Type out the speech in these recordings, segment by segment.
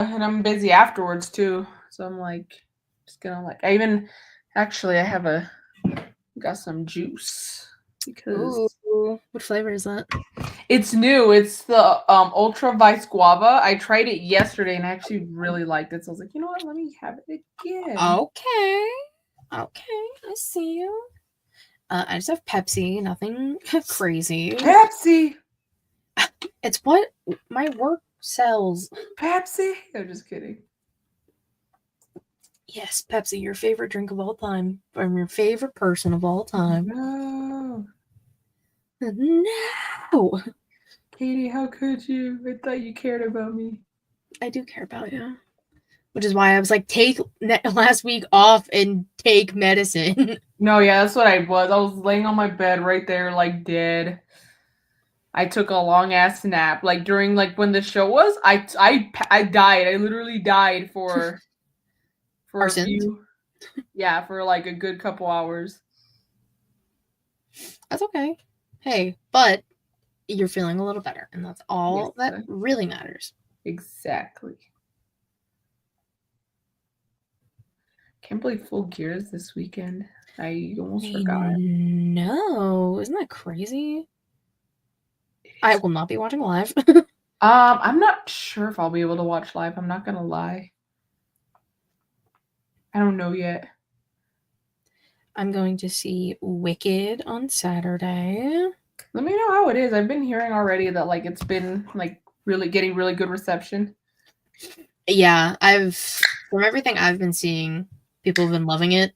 and I'm busy afterwards too. So I'm like, just gonna like. I have got some juice because Ooh, what flavor is that? it's new. It's the Ultra Vice Guava. I tried it yesterday and I actually really liked it. So I was like, you know what? Let me have it again. Okay. Okay, I see you. I just have Pepsi, nothing crazy. Pepsi, It's what my work sells. Pepsi. I'm just kidding. Yes, Pepsi, your favorite drink of all time, from your favorite person of all time. No, No, Katie, how could you? I thought you cared about me. I do care about you. Which is why I was like, take last week off and take medicine. No, yeah, that's what I was. I was laying on my bed right there, like dead. I took a long ass nap, like during like when the show was. I died. I literally died for Our a sins. few, yeah, for like a good couple hours. That's okay. Hey, but you're feeling a little better, and that's Yes, all that really matters. exactly. Can't believe Full Gear is this weekend. I almost I forgot. know. Isn't that crazy? It I is. will not be watching live. I'm not sure if I'll be able to watch live. I'm not gonna lie. I don't know yet. I'm going to see Wicked on Saturday. Let me know how it is. I've been hearing already that like it's been like really getting really good reception. Yeah, from everything I've been seeing, people have been loving it.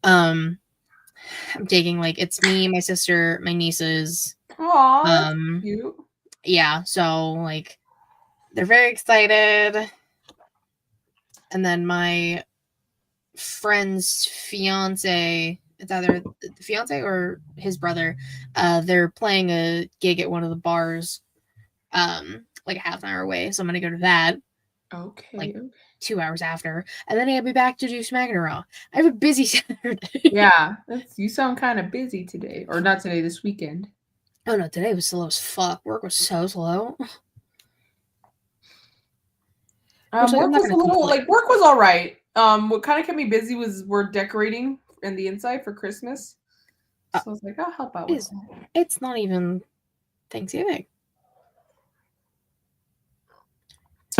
I'm taking like it's me, my sister, my nieces. Aw, that's Um, cute. yeah, so like they're very excited. And then my friend's fiance, it's either the fiance or his brother, they're playing a gig at one of the bars, like a half an hour away. So I'm gonna go to that, like Okay. 2 hours after, and then I'll be back to do Smack and Raw. I have a busy Saturday. Yeah, that's you sound kind of busy today, or not today, this weekend. Oh no, today was slow as fuck. Work was so slow. Which like I'm Work not was a gonna little complain. like work was all right. What kind of kept me busy was we're decorating in the inside for Christmas, Uh, so I was like, I'll help out with it's that. it's not even Thanksgiving.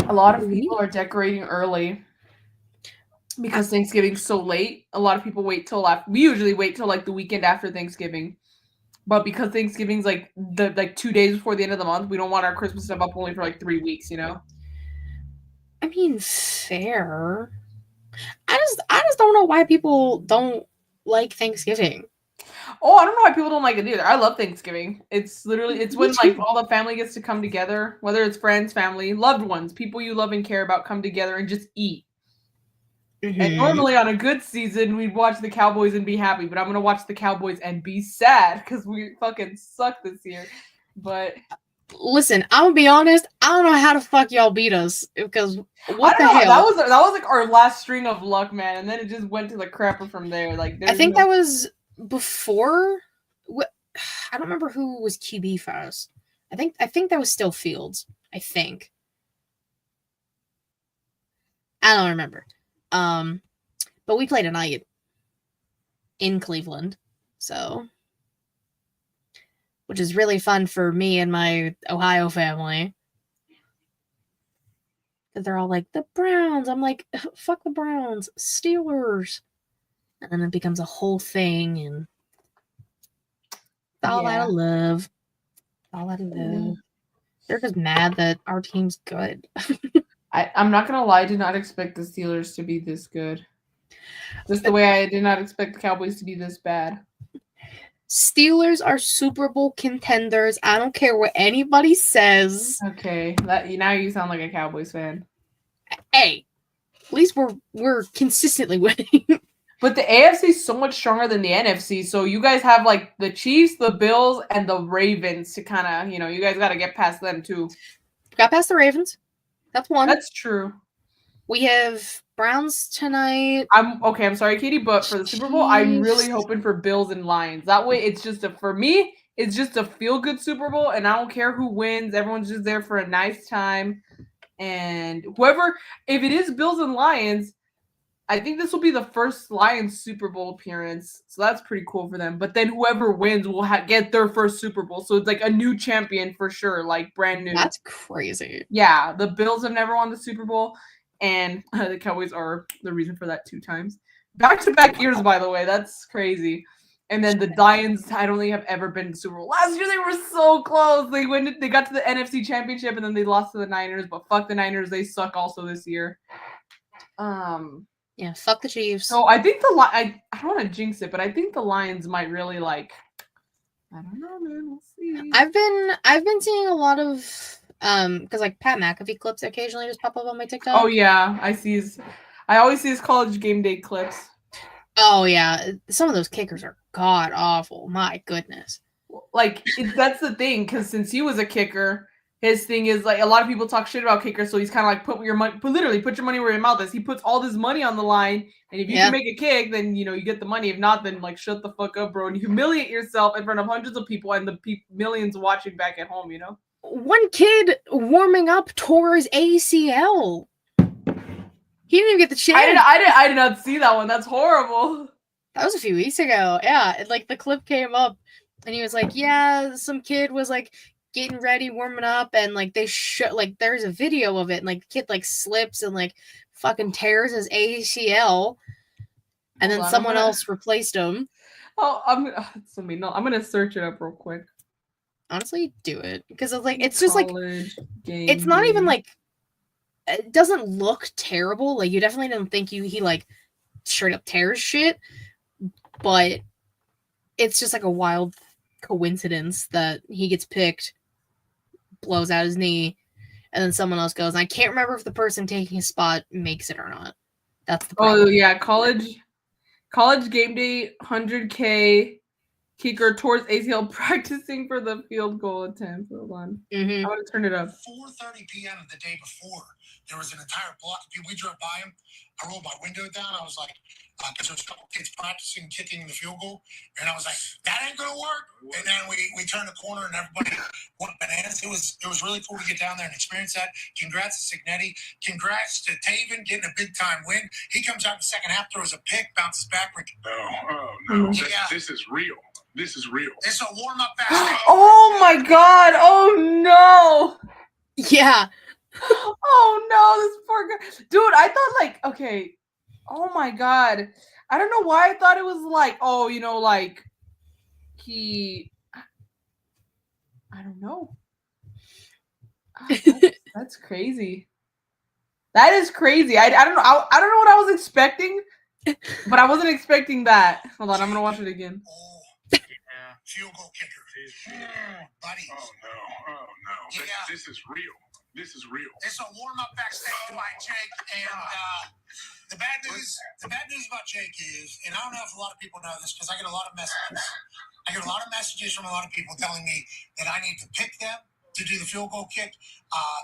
A lot of We people are decorating early because Thanksgiving's so late. A lot of people wait till after. We usually wait till like the weekend after Thanksgiving, but because Thanksgiving's like the 2 days before the end of the month, we don't want our Christmas stuff up only for like 3 weeks. I mean, fair. I just don't know why people don't like Thanksgiving. Oh, I don't know why people don't like it either. I love Thanksgiving. It's literally it's Me when like too. all the family gets to come together, whether it's friends, family, loved ones, people you love and care about come together and just eat. And Hmm. normally on a good season, we'd watch the Cowboys and be happy, but I'm gonna watch the Cowboys and be sad because we fucking suck this year. But Listen, I'm gonna be honest. I don't know how the fuck y'all beat us because I what don't the know. hell? That was like our last string of luck, man, and then it just went to the crapper from there. Like I there's think no. that was before. I don't remember who was QB for us. I think that was still Fields. I think I don't remember. Um, but we played a night in Cleveland, so which is really fun for me and my Ohio family. Because they're all like the Browns. I'm like, fuck the Browns, Steelers, and then it becomes a whole thing, and it's all out Yeah. of love, all out of Yeah. love. They're just mad that our team's good. I'm not gonna lie. I did not expect the Steelers to be this good. Just the way I did not expect the Cowboys to be this bad. Steelers are Super Bowl contenders. I don't care what anybody says. Okay, that now you sound like a Cowboys fan. Hey, at least we're consistently winning. But the AFC is so much stronger than the NFC. So you guys have like the Chiefs, the Bills, and the Ravens to kind of, you guys got to get past them too. Got past the Ravens. That's one. That's true. We have Browns tonight. I'm okay. I'm sorry, Katie, but for the Super Bowl, I'm really Chiefs. hoping for Bills and Lions. That way, for me, it's just a feel good Super Bowl, and I don't care who wins. Everyone's just there for a nice time. And whoever, if it is Bills and Lions, I think this will be the first Lions Super Bowl appearance. So that's pretty cool for them. But then whoever wins will get their first Super Bowl. So it's like a new champion for sure, like brand new. That's crazy. Yeah, the Bills have never won the Super Bowl, and the Cowboys are the reason for that 2 times. Back-to-back years, by the way. That's crazy. And then the Lions, I don't think have ever been to the Super Bowl. Last year they were so close. They got to the NFC Championship and then they lost to the Niners. But fuck the Niners, they suck also this year. Yeah, fuck the Chiefs. So I think I don't want to jinx it, but I think the Lions might really like. I don't know, man. We'll see. I've been seeing a lot of because like Pat McAfee clips occasionally just pop up on my TikTok. Oh yeah, I always see his college game day clips. Oh yeah, some of those kickers are god awful. My goodness. Like that's the thing, because since he was a kicker, his thing is like a lot of people talk shit about kickers, so he's kind of like put your money where your mouth is. He puts all this money on the line, and if you can make a kick, then you get the money. If not, then like shut the fuck up, bro, and humiliate yourself in front of hundreds of people and the millions watching back at home. One kid warming up tore his ACL. He didn't even get the chance. I did not see that one. That's horrible. That was a few weeks ago. Yeah, like the clip came up, and he was like, "Yeah, some kid was like getting ready, warming up, and like they like there's a video of it, and like the kid like slips and like fucking tears his ACL, and then someone else replaced him." Oh, it's so mean. No, I'm gonna search it up real quick. Honestly, do it because it's like it's just like it's not even like. It doesn't look terrible. Like you definitely don't think he like straight up tears shit, but it's just like a wild coincidence that he gets picked, blows out his knee, and then someone else goes. And I can't remember if the person taking his spot makes it or not. That's the problem. Oh yeah, college game day 100K kicker towards ACL practicing for the field goal attempt. Hold on. Mm-hmm. I want to turn it up. 4:30 p.m. the day before, there was an entire block of people. We drove by him. I rolled my window down. I was like, because there was a couple kids practicing kicking the field goal, and I was like, that ain't gonna work. And then we turned the corner, and everybody went bananas. It was really cool to get down there and experience that. Congrats to Cignetti. Congrats to Taven getting a big time win. He comes out in the second half, throws a pick, bounces back. Oh no! Yeah. This is real. This is real. It's a warm up basketball. Oh my god! Oh no! Yeah. Oh no! This poor guy, dude. I thought like, okay. Oh my god! I don't know why I thought it was like, oh, like he. I don't know. That's crazy. That is crazy. I don't know. I don't know what I was expecting, but I wasn't expecting that. Hold on, I'm gonna watch it again. Field goal kicker. Buddy. Oh no. Yeah. This is real. This is real. It's a warm-up backstage by Jake, and the bad news about Jake is, and I don't know if a lot of people know this because I get a lot of messages. I get a lot of messages from a lot of people telling me that I need to pick them to do the field goal kick,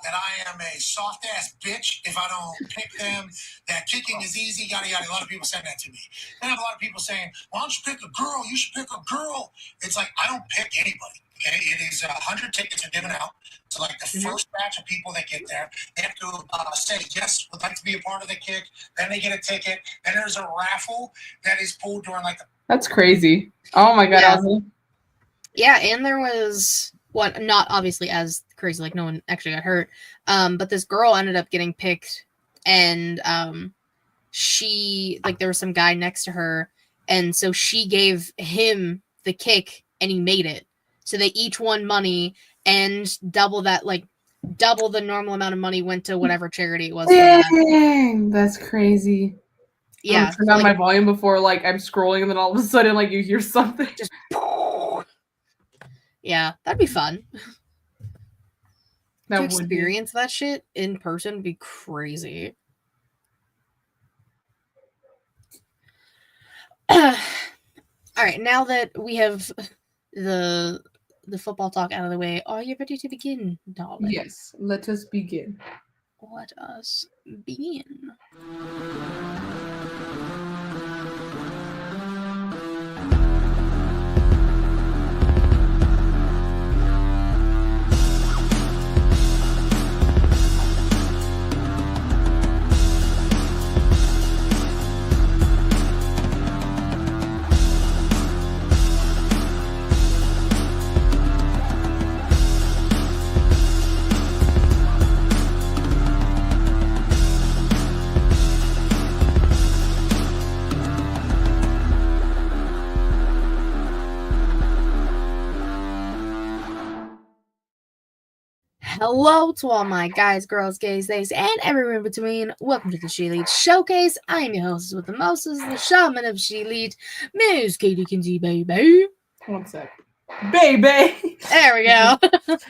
that I am a soft-ass bitch if I don't pick them, that kicking is easy, yada, yada. A lot of people saying that to me. Then I have a lot of people saying, why don't you pick a girl? You should pick a girl. It's like, I don't pick anybody. Okay? It is 100 tickets are given out. So like the first batch of people that get there, they have to say, yes, would like to be a part of the kick. Then they get a ticket. Then there's a raffle that is pulled during like the... That's crazy. Oh my god. Yeah, and there was... not obviously as crazy, like no one actually got hurt, but this girl ended up getting picked, and she, like, there was some guy next to her, and so she gave him the kick, and he made it. So they each won money, and double the normal amount of money went to whatever charity it was. Dang, that's crazy. Yeah. Turn down my volume before, like, I'm scrolling, and then all of a sudden, like, you hear something. Just... Yeah, that'd be fun. To experience that shit in person would be crazy. All right, now that we have the football talk out of the way, are you ready to begin, darling? Yes, let us begin. Let us begin. Hello to all my guys, girls, gays, theys, and everyone in between. Welcome to the She Lead Showcase. I am your hostess with the mostest, the shaman of She Lead, Miss Katie Kinsey, baby. 1 sec. Baby! There we go.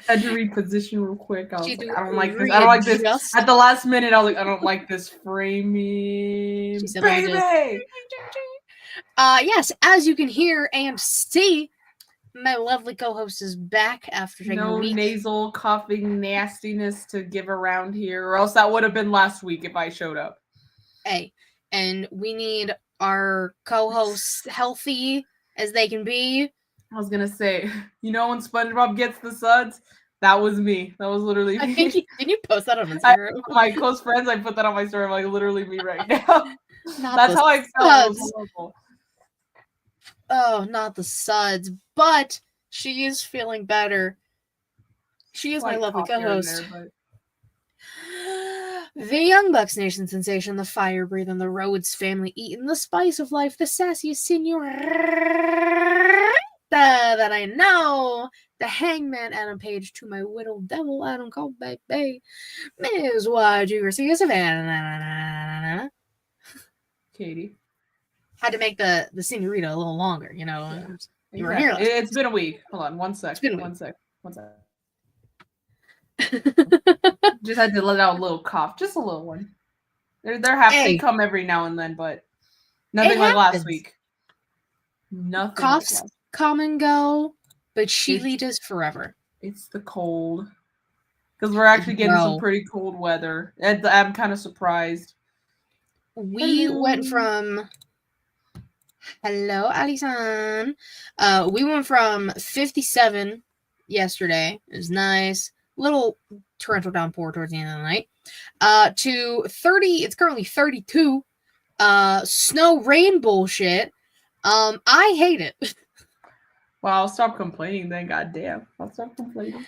Had to reposition real quick. I was She like, do I don't like this. I don't like this. readjust. At the last minute, I was like, I don't like this framing. She said, "Let me Baby! Yes, as you can hear and see, my lovely co-host is back after taking a No week. nasal coughing nastiness to give around here, or else that would have been last week if I showed up. Hey, and we need our co-hosts healthy as they can be. I was gonna say, you know, when SpongeBob gets the suds, that was me. That was literally I me. think did you post that on Instagram? My close friends, I put that on my story. I'm like, literally me right now. Not That's the how I felt. It was suds. horrible. Oh, not the suds, but she is feeling better. She is my Slight lovely cough here and co-host. there, The Young Bucks Nation sensation, the fire breathing, the Rhodes family eating, the spice of life, the sassy senorita that I know, the hangman Adam Page to my whittle devil Adam Cole, baby, Ms. YG Garcia Savannah. Katie. Had to make the senorita a little longer, you know. Yeah. You were here last It's been a week. Hold on, 1 sec. It's been a week. 1 sec. 1 sec. Just had to let out a little cough, just a little one. They Hey. come every now and then, but nothing It like last happens. week. Nothing. Coughs Like last. come and go, but she It's- leads forever. It's the cold, because we're actually getting some Bro. pretty cold weather, and I'm kind of surprised. We went Hello. from hello, Alison. We went from 57 yesterday. It was nice. Little torrential downpour towards the end of the night. To 30. It's currently 32. Snow rain bullshit. I hate it. Well, I'll stop complaining then. Goddamn, I'll stop complaining.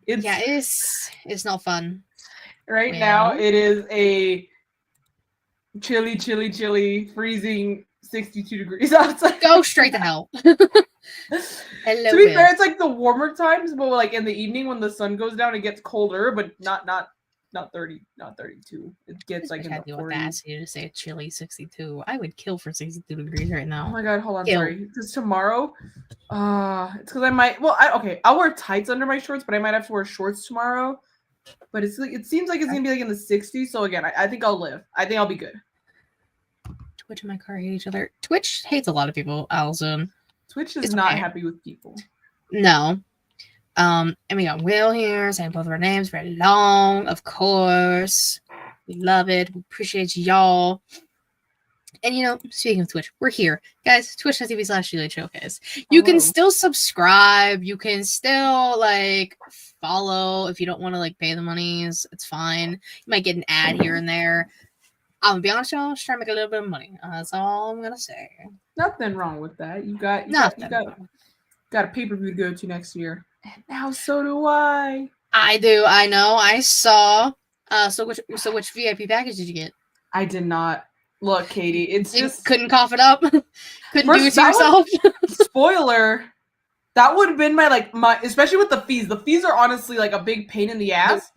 It's Yeah, it's not fun. right now. Well. It is a chilly, freezing 62 degrees outside. Go straight to hell. Hello, To be Will. fair, it's like the warmer times, but like in the evening when the sun goes down, it gets colder, but not 30, not 32. It gets like in had the the 40s. audacity to say a chilly 62. I would kill for 62 degrees right Oh now. my god, hold on, Ew. sorry. Because tomorrow, it's because I might. Well, I'll wear tights under my shorts, but I might have to wear shorts tomorrow. But it's like it seems like it's gonna be like in the 60s. So again, I think I'll live. I think I'll be good. Twitch and my car hate each other. Twitch hates a lot of people, Allison. Twitch is It's not okay. happy with people. No. And we got Will here saying both of our names very long, of course. We love it. We appreciate y'all. And you know, speaking of Twitch, we're here. Guys, twitch.tv/She Showcase. You can Hello. still subscribe. You can still like follow if you don't want to like pay the monies. It's fine. You might get an ad here and there. I'm gonna be honest, y'all, just trying to make a little bit of money. That's all I'm gonna say. Nothing wrong with that. You got Nothing. got a pay-per-view to go to next year. And now so do I. I do. I know. I saw. So which VIP package did you get? I did not. Look, Katie, it's You just couldn't cough it up. Couldn't do First, it to that yourself. spoiler. That would have been my especially with the fees. The fees are honestly like a big pain in the ass.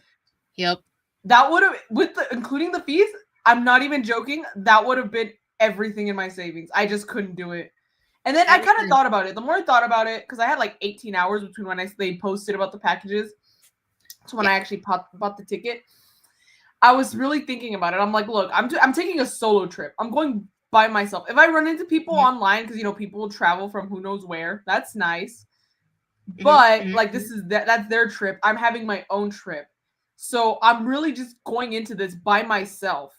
Yep. That would have including the fees, I'm not even joking, that would have been everything in my savings. I just couldn't do it. And then I kind of thought about it. The more I thought about it, because I had like 18 hours between when they posted about the packages to when I actually bought the ticket. I was really thinking about it. I'm like, look, I'm taking a solo trip. I'm going by myself. If I run into people online, because you know people will travel from who knows where, that's nice. But like this is that's their trip. I'm having my own trip. So I'm really just going into this by myself.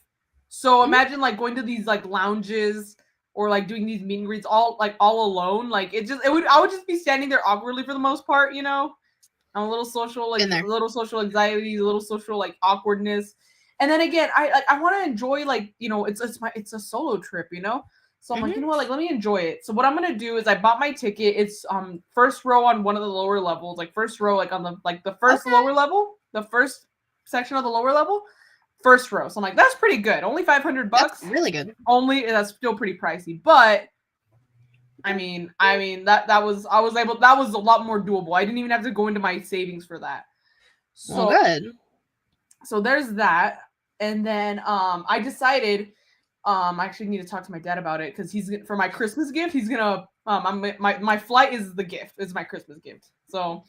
So imagine like going to these like lounges or like doing these meet and greets all alone. Like I would just be standing there awkwardly for the most part, you know. I'm a little social, like a little social anxiety, a little social like awkwardness. And then again, I want to enjoy like, you know, it's a solo trip, you know. So I'm like, you know what, like let me enjoy it. So what I'm gonna do is I bought my ticket. It's first row on one of the lower levels, like first row, like on the first lower level, the first section of the lower level, first row. So I'm like, that's pretty good. Only $500. That's really good. That's still pretty pricey, but I mean that was a lot more doable. I didn't even have to go into my savings for that. So Well, good. so there's that. And then I decided I actually need to talk to my dad about it because he's for my Christmas gift. He's gonna my flight is the gift. Is my Christmas gift. So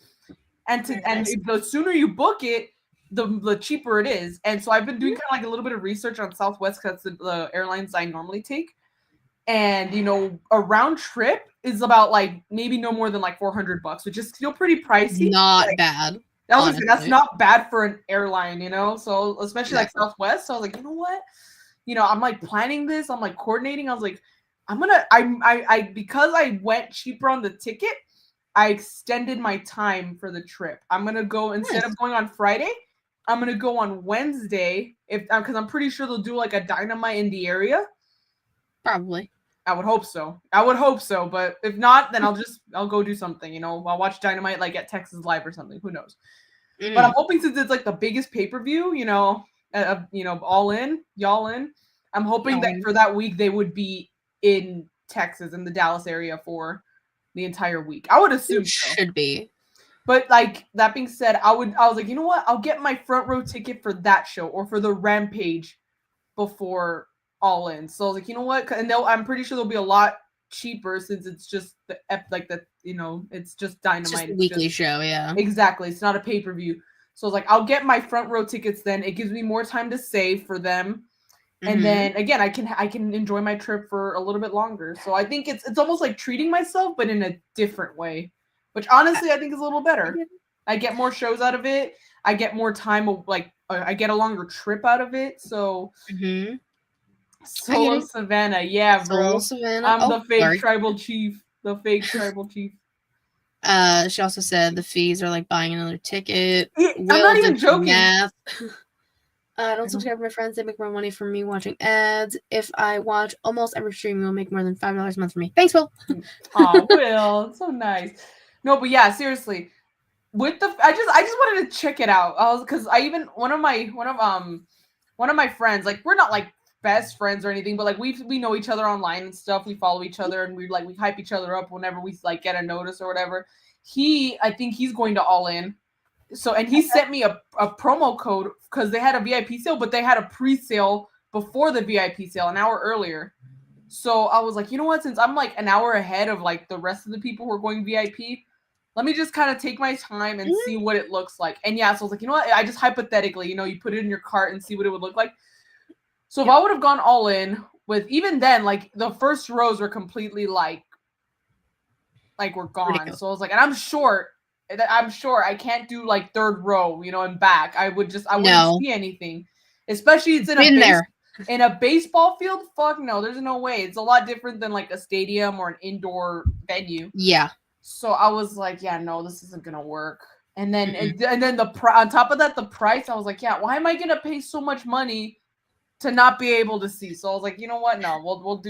Very and nice. the sooner you book it, the cheaper it is. And so I've been doing kind of like a little bit of research on Southwest because that's the airlines I normally take. And a round trip is about like maybe no more than like $400, which is still pretty pricey. Not bad. I was gonna say, that's honestly. not bad for an airline, So especially like Exactly. Southwest. So I was like, you know what? I'm like planning this. I'm like coordinating. I was like, I because I went cheaper on the ticket, I extended my time for the trip. I'm gonna go instead Nice. of going on Friday, I'm gonna go on Wednesday because I'm pretty sure they'll do like a Dynamite in the area. Probably. I would hope so. But if not, then I'll go do something. I'll watch Dynamite like at Texas Live or something. Who knows? But I'm hoping since it's like the biggest pay-per-view, all in, y'all in. I'm hoping that for that week they would be in Texas in the Dallas area for the entire week. I would assume It so. should be. But like that being said, I was like, you know what? I'll get my front row ticket for that show or for the Rampage before All In. So I was like, you know what? And I'm pretty sure they'll be a lot cheaper since it's just it's just Dynamite. Just a It's weekly show, yeah. Exactly. It's not a pay-per-view. So I was like, I'll get my front row tickets then. It gives me more time to save for them. And then again, I can enjoy my trip for a little bit longer. So I think it's almost like treating myself, but in a different way, which honestly I think is a little better. I get more shows out of it. I get more time, I get a longer trip out of it. So Solo Savannah, yeah, bro. Solo Savannah. I'm the fake sorry. tribal chief. The fake tribal chief. She also said the fees are like buying another ticket. I'm not even joking. Don't subscribe to my friends. They make more money from me watching ads. If I watch almost every stream, you'll make more than $5 a month for me. Thanks, Will. Oh, Will, so nice. No, but yeah, seriously. With I just wanted to check it out. Because one of my friends, like we're not like best friends or anything, but like we know each other online and stuff. We follow each other and we hype each other up whenever we like get a notice or whatever. I think he's going to All In. So, and he sent me a promo code because they had a VIP sale, but they had a pre-sale before the VIP sale an hour earlier. So I was like, you know what? Since I'm like an hour ahead of like the rest of the people who are going VIP, let me just kind of take my time and see what it looks like. And yeah, so I was like, you know what? I just hypothetically, you put it in your cart and see what it would look like. So if I would have gone All In with, even then, like the first rows were completely like we're gone. Ridiculous. So I was like, and I'm short I can't do like third row, and back. I wouldn't see anything. Especially it's in a baseball field. Fuck no, there's no way. It's a lot different than like a stadium or an indoor venue. Yeah. So I was like, yeah, no, this isn't gonna work. And then and then on top of that, the price, I was like, yeah, why am I gonna pay so much money to not be able to see? So I was like, you know what? No, we'll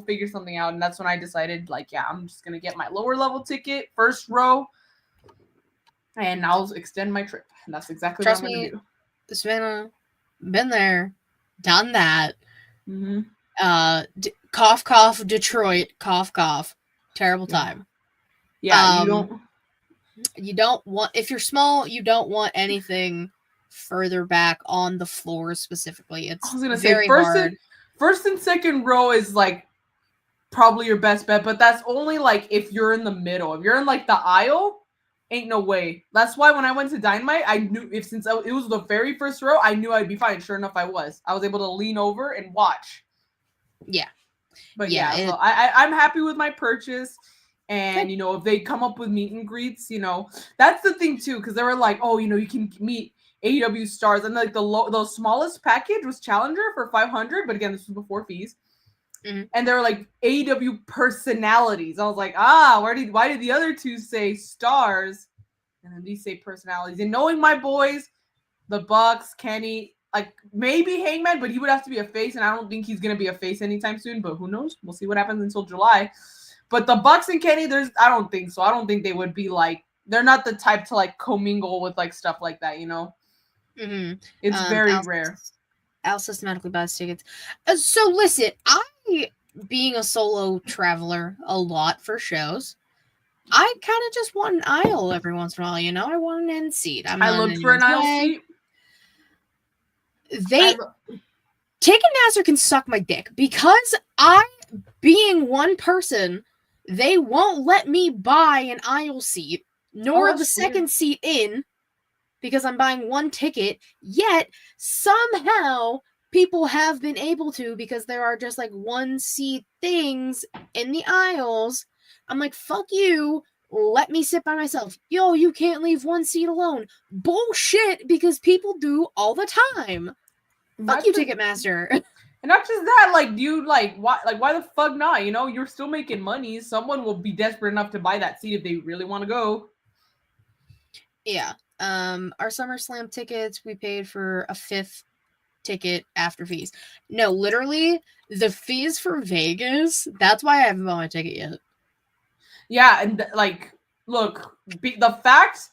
figure something out. And that's when I decided, like, yeah, I'm just gonna get my lower level ticket, first row. And I'll extend my trip. And that's exactly what I'm going to do. Savannah, been there, done that. Mm-hmm. Cough, cough, Detroit, cough, cough. Terrible time. Yeah, you don't want, if you're small, you don't want anything further back on the floor specifically. It's very hard. First and second row is like probably your best bet, but that's only like if you're in the middle. If you're in like the aisle, ain't no way. That's why when I went to Dynamite, I knew since it was the very first row, I knew I'd be fine. Sure enough, I was able to lean over and watch. Yeah. But yeah, so I'm happy with my purchase. And, if they come up with meet and greets, that's the thing too. Cause they were like, oh, you can meet AEW stars. And like the smallest package was Challenger for $500. But again, this was before fees. Mm-hmm. And they were like AEW personalities. I was like, why did the other two say stars? And then these say personalities. And knowing my boys, the Bucks, Kenny, like maybe Hangman, but he would have to be a face. And I don't think he's going to be a face anytime soon, but who knows? We'll see what happens until July. But the Bucks and Kenny, I don't think so. I don't think they would be like, they're not the type to like commingle with like stuff like that, Mm-hmm. It's very rare. Al systematically buys tickets. So listen, being a solo traveler a lot for shows, I kind of just want an aisle every once in a while, you know. I want an end seat. I'm I not in looked for an anyone's aisle way. seat. They Ticketmaster can suck my dick because being one person, they won't let me buy an aisle seat nor the that's second weird. seat in because I'm buying one ticket. Yet somehow people have been able to because there are just like one seat things in the aisles. I'm like, fuck you. Let me sit by myself. Yo, you can't leave one seat alone. Bullshit, because people do all the time. Fuck you, Ticketmaster. And not just that, like, dude, why the fuck not? You know, you're still making money. Someone will be desperate enough to buy that seat if they really want to go. Yeah. Our SummerSlam tickets, we paid for a 5th ticket after fees. No, literally, the fees for Vegas, that's why I haven't bought my ticket yet. Yeah, and look, the fact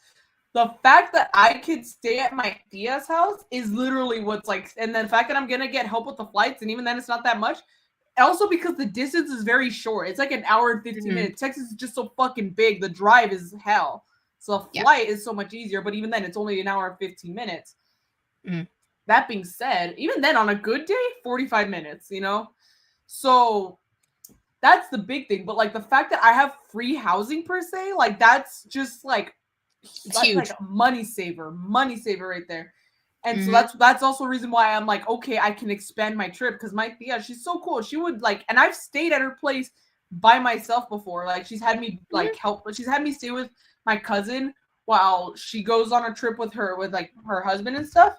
that I could stay at my tia's house is literally what's like, and the fact that I'm gonna get help with the flights, and even then it's not that much. Also, because the distance is very short, it's like an hour and 15 minutes. Texas is just so fucking big. The drive is hell, so the flight is so much easier. But even then, it's only an hour and 15 minutes. That being said, even then, on a good day, 45 minutes. You know, so. That's the big thing, but like the fact that I have free housing per se, like that's just like that's huge. like a money saver right there. And so that's also a reason why I'm like, okay, I can expand my trip because my tia, she's so cool. She would like, and I've stayed at her place by myself before. Like she's had me like help, she's had me stay with my cousin while she goes on a trip with like her husband and stuff.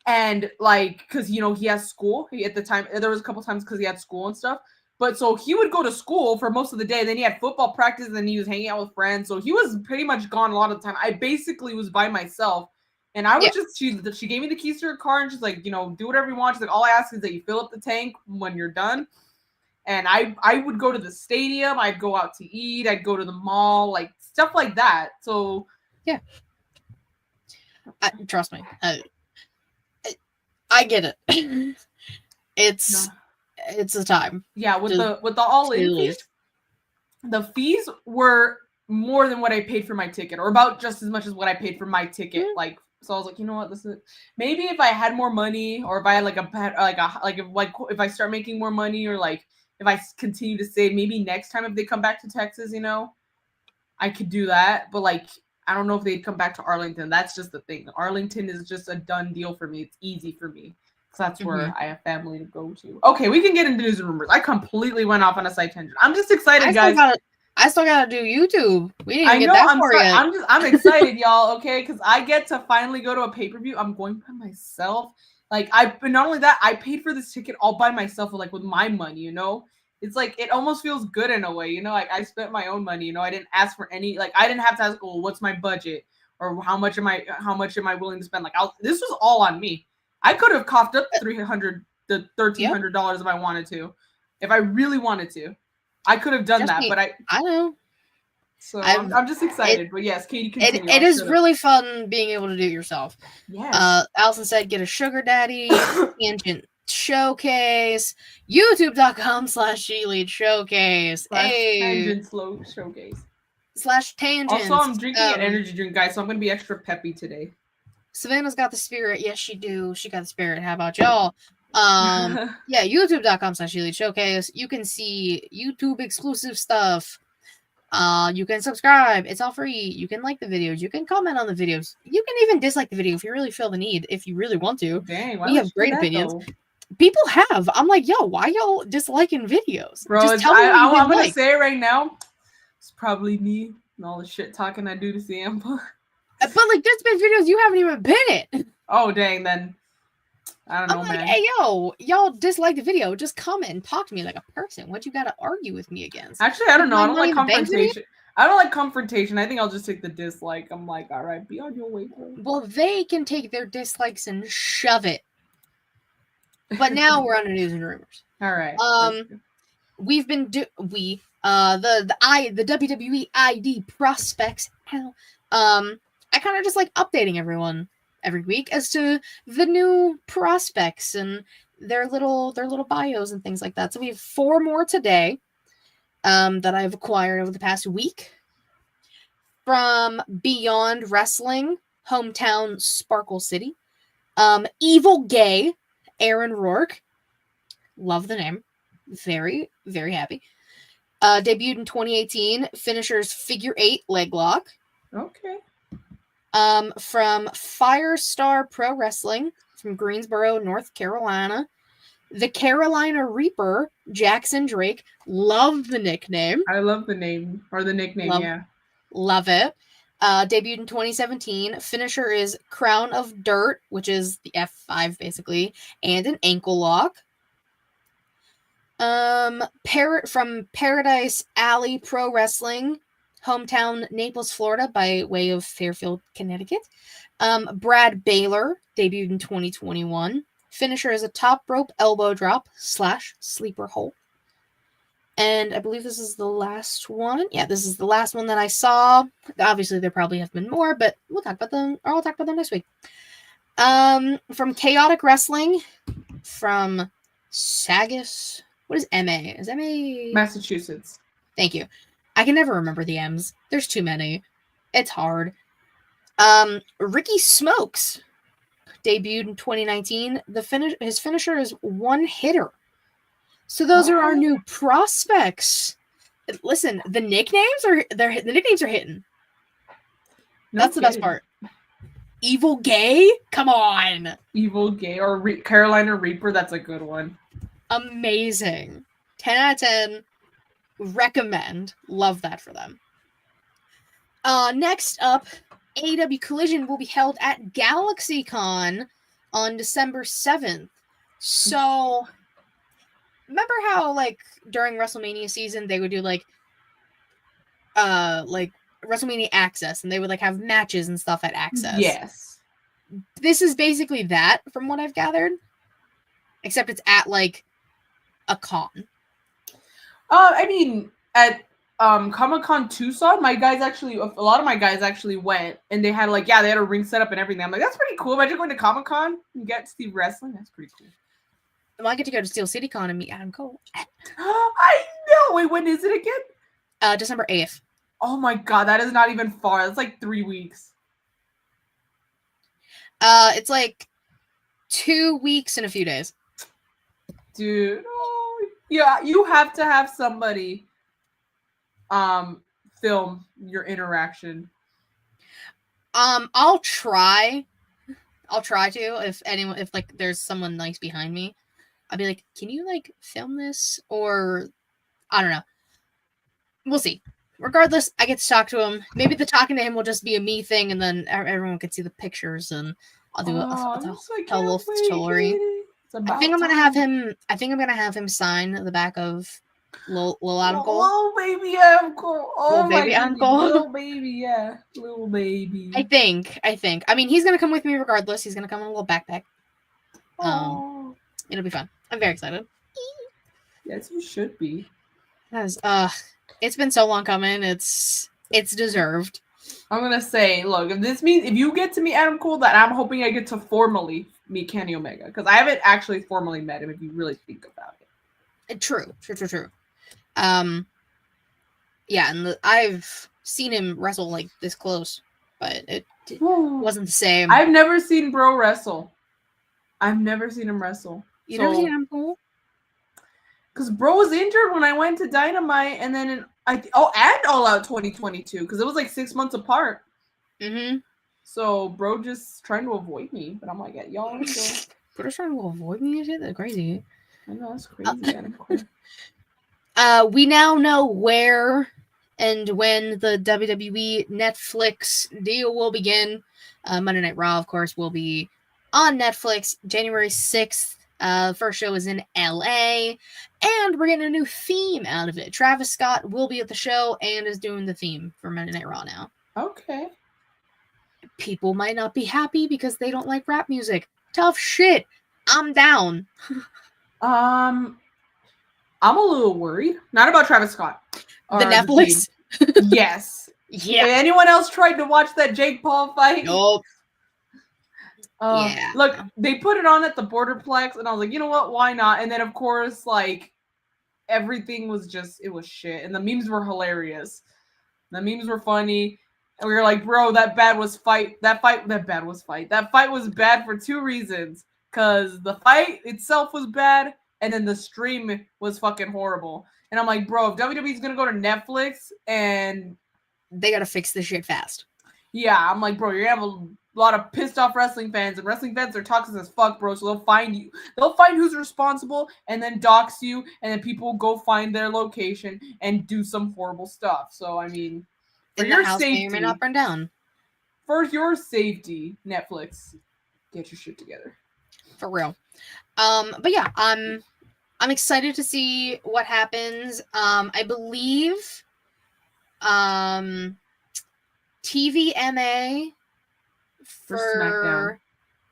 And like, cause you know he has school. At the time, there was a couple times because he had school and stuff. But so he would go to school for most of the day. Then he had football practice, and then he was hanging out with friends. So he was pretty much gone a lot of the time. I basically was by myself, and I would just she gave me the keys to her car, and she's like, you know, do whatever you want. She's like, all I ask is that you fill up the tank when you're done. And I would go to the stadium. I'd go out to eat. I'd go to the mall, like stuff like that. So yeah, trust me, I get it. It's the time. Yeah, with the all-in fees, the fees were more than what I paid for my ticket, or about just as much as what I paid for my ticket. Like, so I was like, you know what, this is maybe if I had more money, or if I had if I start making more money, or like if I continue to save, maybe next time if they come back to Texas, you know, I could do that. But like, I don't know if they'd come back to Arlington. That's just the thing. Arlington is just a done deal for me. It's easy for me. So that's where I have family to go to. Okay, we can get into news and rumors. I completely went off on a side tangent. I'm just excited, guys. I still gotta do YouTube. We didn't even get that far yet. I'm excited, y'all. Okay, because I get to finally go to a pay-per-view. I'm going by myself. Like but not only that, I paid for this ticket all by myself, like with my money. You know, it's like it almost feels good in a way. You know, like I spent my own money. You know, I didn't ask for any. Like I didn't have to ask, oh, what's my budget, or how much am I willing to spend? Like this was all on me. I could have coughed up $300 to $1,300 if I wanted to, if I really wanted to. I could have done that, but I know. So I'm just excited. But yes, Katie, continue. It is really fun being able to do it yourself. Yes. Allison said, get a sugar daddy. Tangent showcase. YouTube.com/SheLead showcase. Tangent slow showcase. /tangent. Also, I'm drinking an energy drink, guys, so I'm gonna be extra peppy today. Savannah's got the spirit. Yes, she do. She got the spirit. How about y'all? Yeah, YouTube.com/SheLead showcase. You can see YouTube exclusive stuff. You can subscribe. It's all free. You can like the videos. You can comment on the videos. You can even dislike the video if you really feel the need, if you really want to. Dang, we have great opinions. People have. I'm like, yo, why y'all disliking videos? Bro, just tell me I'm gonna say it right now. It's probably me and all the shit talking I do to Sam. But like, there's been videos you haven't even been in. Oh dang, then I don't know, I'm like, man. hey yo, y'all dislike the video. Just comment and talk to me like a person. What you gotta argue with me against? Actually, I don't know. I don't like confrontation. I don't like confrontation. I think I'll just take the dislike. I'm like, all right, be on your way, bro. Well, they can take their dislikes and shove it. But now we're on to news and rumors. All right. We've been the WWE ID prospects. I kind of just like updating everyone every week as to the new prospects and their little bios and things like that. So we have 4 more today that I've acquired over the past week. From Beyond Wrestling, hometown Sparkle City. Evil Gay, Aaron Rourke. Love the name. Very, very happy. Debuted in 2018. Finishers Figure 8 leg lock. Okay. From Firestar Pro Wrestling from Greensboro, North Carolina. The Carolina Reaper, Jackson Drake. Love the nickname. I love the name or the nickname. Yeah. Love it. Debuted in 2017. Finisher is Crown of Dirt, which is the F5 basically, and an ankle lock. Parrot from Paradise Alley Pro Wrestling, hometown Naples, Florida, by way of Fairfield, Connecticut. Brad Baylor, debuted in 2021. Finisher is a top rope elbow drop / sleeper hold. And I believe this is the last one. Yeah, this is the last one that I saw. Obviously, there probably have been more, but we'll talk about them, or I'll talk about them next week. From Chaotic Wrestling, from Sagas. What is MA? Is MA? Massachusetts. Thank you. I can never remember the M's. There's too many. It's hard. Ricky Smokes debuted in 2019. His finisher is one hitter. So those are our new prospects. Listen, the nicknames are hitting. That's the best part. Evil Gay? Come on. Evil Gay or Carolina Reaper, that's a good one. Amazing. 10 out of 10. Recommend. Love that for them. Next up, AEW Collision will be held at GalaxyCon on December 7th. So, remember how, like, during WrestleMania season, they would do, like WrestleMania Access, and they would, like, have matches and stuff at Access? Yes. This is basically that, from what I've gathered. Except it's at, like, a con. I mean, at Comic-Con Tucson, a lot of my guys actually went, and they had they had a ring set up and everything. I'm like, that's pretty cool. Imagine going to Comic-Con and get to see wrestling. That's pretty cool. Well, I get to go to Steel City Con and meet Adam Cole. I know. Wait, when is it again? December 8th. Oh my god, that is not even far. That's like 3 weeks. It's like 2 weeks and a few days. Dude, yeah, you have to have somebody film your interaction. I'll try to, if like there's someone nice behind me. I'll be like, can you like film this? Or I don't know. We'll see. Regardless, I get to talk to him. Maybe the talking to him will just be a me thing, and then everyone can see the pictures, and I'll do tell a little story. I think I'm gonna have him sign the back of Lil Adam Cole. Little baby Adam Cole. Oh my god. Little baby, yeah. Little baby. I think. I mean, he's gonna come with me regardless. He's gonna come in a little backpack. It'll be fun. I'm very excited. Yes, you should be. It's been so long coming. It's deserved. I'm gonna say, look, if you get to meet Adam Cole, that I'm hoping I get to formally meet Kenny Omega, because I haven't actually formally met him. If you really think about it. True. Yeah, and I've seen him wrestle like this close, but it wasn't the same. I've never seen Bro wrestle. I've never seen him wrestle. You never seen Adam Cole? Because Bro was injured when I went to Dynamite, and then and All Out 2022, because it was like 6 months apart. Mm-hmm. So Bro just trying to avoid me, but I'm like, y'all. Bro's trying to avoid me and shit? That's crazy. I know, that's crazy. We now know where and when the WWE Netflix deal will begin. Monday Night Raw, of course, will be on Netflix January 6th. First show is in LA, and we're getting a new theme out of it. Travis Scott will be at the show and is doing the theme for Monday Night Raw now. Okay. People might not be happy because they don't like rap music. Tough shit. I'm down. I'm a little worried. Not about Travis Scott. The Netflix? Yes. Yeah. If anyone else tried to watch that Jake Paul fight? Nope. Yeah. Look, they put it on at the Borderplex, and I was like, you know what? Why not? And then, of course, like, everything was it was shit. And the memes were hilarious. The memes were funny. And we were like, bro, that fight was bad for two reasons. Because the fight itself was bad, and then the stream was fucking horrible. And I'm like, bro, if WWE's gonna go to Netflix and They gotta fix this shit fast. yeah, I'm like, bro, you're gonna have a lot of pissed off wrestling fans, and wrestling fans are toxic as fuck, bro. So they'll find you. They'll find who's responsible and then dox you, and then people go find their location and do some horrible stuff. So I mean, for And your the house may or may not burn down. for your safety, Netflix, get your shit together. For real. But yeah, I'm excited to see what happens. I believe TVMA for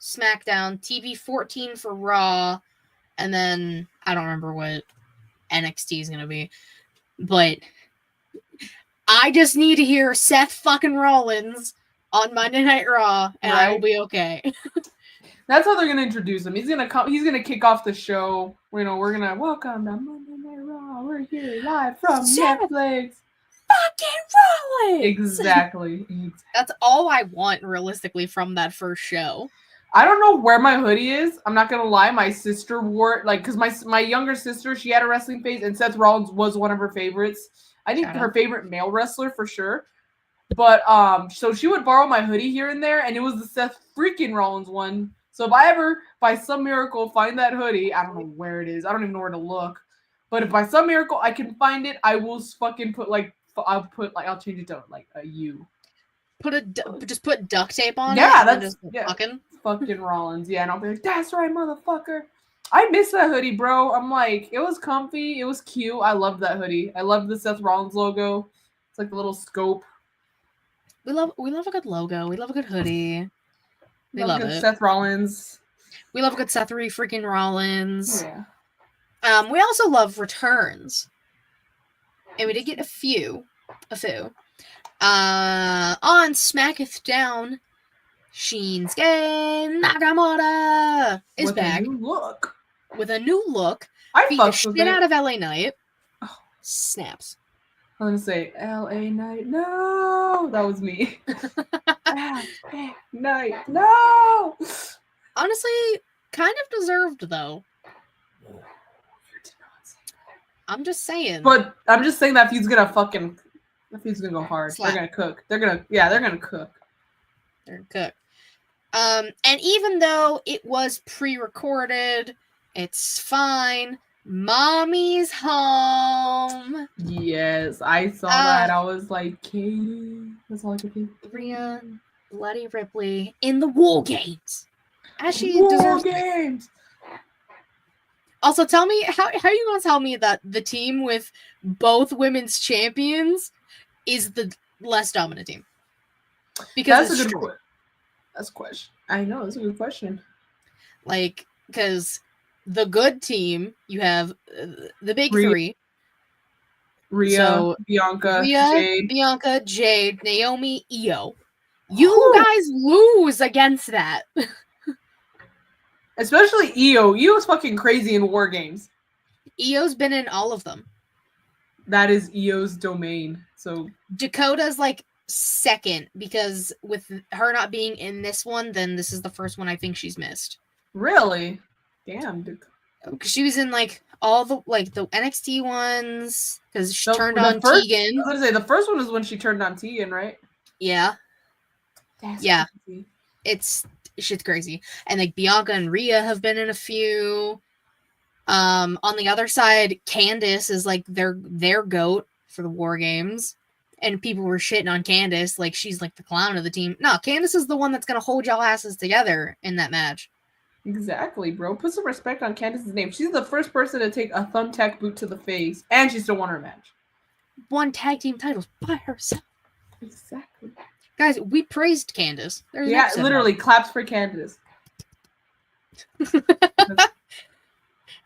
SmackDown, TV 14 for Raw, and then I don't remember what NXT is gonna be. But I just need to hear Seth fucking Rollins on Monday Night Raw, and I will Right. be okay. That's how they're gonna introduce him. He's gonna come. He's gonna kick off the show. You know, we're gonna welcome to Monday Night Raw. We're here live from Seth Netflix. Fucking Rollins! Exactly. That's all I want realistically from that first show. I don't know where my hoodie is. I'm not gonna lie. My sister wore it, like, cause my younger sister, she had a wrestling phase, and Seth Rollins was one of her favorites. I think Shout her out. favorite male wrestler for sure. But so she would borrow my hoodie here and there, and it was the Seth freaking Rollins one. So if I ever, by some miracle, find that hoodie, I don't know where it is. I don't even know where to look. But if by some miracle I can find it, I will fucking put I'll change it to like a U. Just put duct tape on it. Yeah, and then that's just fucking. fucking Rollins. Yeah, and I'll be like, that's right, motherfucker. I miss that hoodie, bro. I'm like, it was comfy, it was cute. I loved that hoodie. I loved the Seth Rollins logo. It's like the little scope. We love a good logo. We love a good hoodie. We Love love good it. Seth Rollins. We love a good Seth freaking Rollins. Yeah. We also love returns. And we did get a few. On Smacketh Down, Shinsuke Nakamura is With a back new look. with a new look. I Beat the fucked with shit it. out of LA Knight. Oh. Snaps. I'm gonna say LA Knight. No, that was me. LA Knight. No. Honestly, kind of deserved though. I'm just saying. But I'm just saying that feud's gonna go hard. Slap. They're gonna cook. They're gonna cook. They're cooked. And even though it was pre-recorded, it's fine. Mommy's home. Yes, I saw that. I was like, Katie. That's all I could think. Rhea Bloody Ripley in the War Games. As she War deserves it. games. Also, tell me, how are you going to tell me that the team with both women's champions is the less dominant team? Because That's it's a true. good That's a question. I know, that's a good question. Like, because the good team, you have the big Rhea, three. Rhea, So, Bianca, Rhea, Jade. Bianca, Jade, Naomi, Io. You guys lose against that. Especially Io. Io's fucking crazy in war games. Io's been in all of them. That is Io's domain. So Dakota's like second because with her not being in this one, then this is the first one I think she's missed. really, damn. Because she was in like all the the NXT ones because she So, turned the on first- Tegan. I was gonna say the first one is when she turned on Tegan, right? Yeah, That's Yeah. crazy. it's shit's crazy. And like Bianca and Rhea have been in a few. On the other side, Candice is like their goat for the War Games. And people were shitting on Candice like she's like the clown of the team. No, Candice is the one that's gonna hold y'all asses together in that match. Exactly, bro. Put some respect on Candice's name. She's the first person to take a thumbtack boot to the face, and she still won her match. Won tag team titles by herself. Exactly. Guys, we praised Candice. There's an Yeah, episode literally claps for Candice.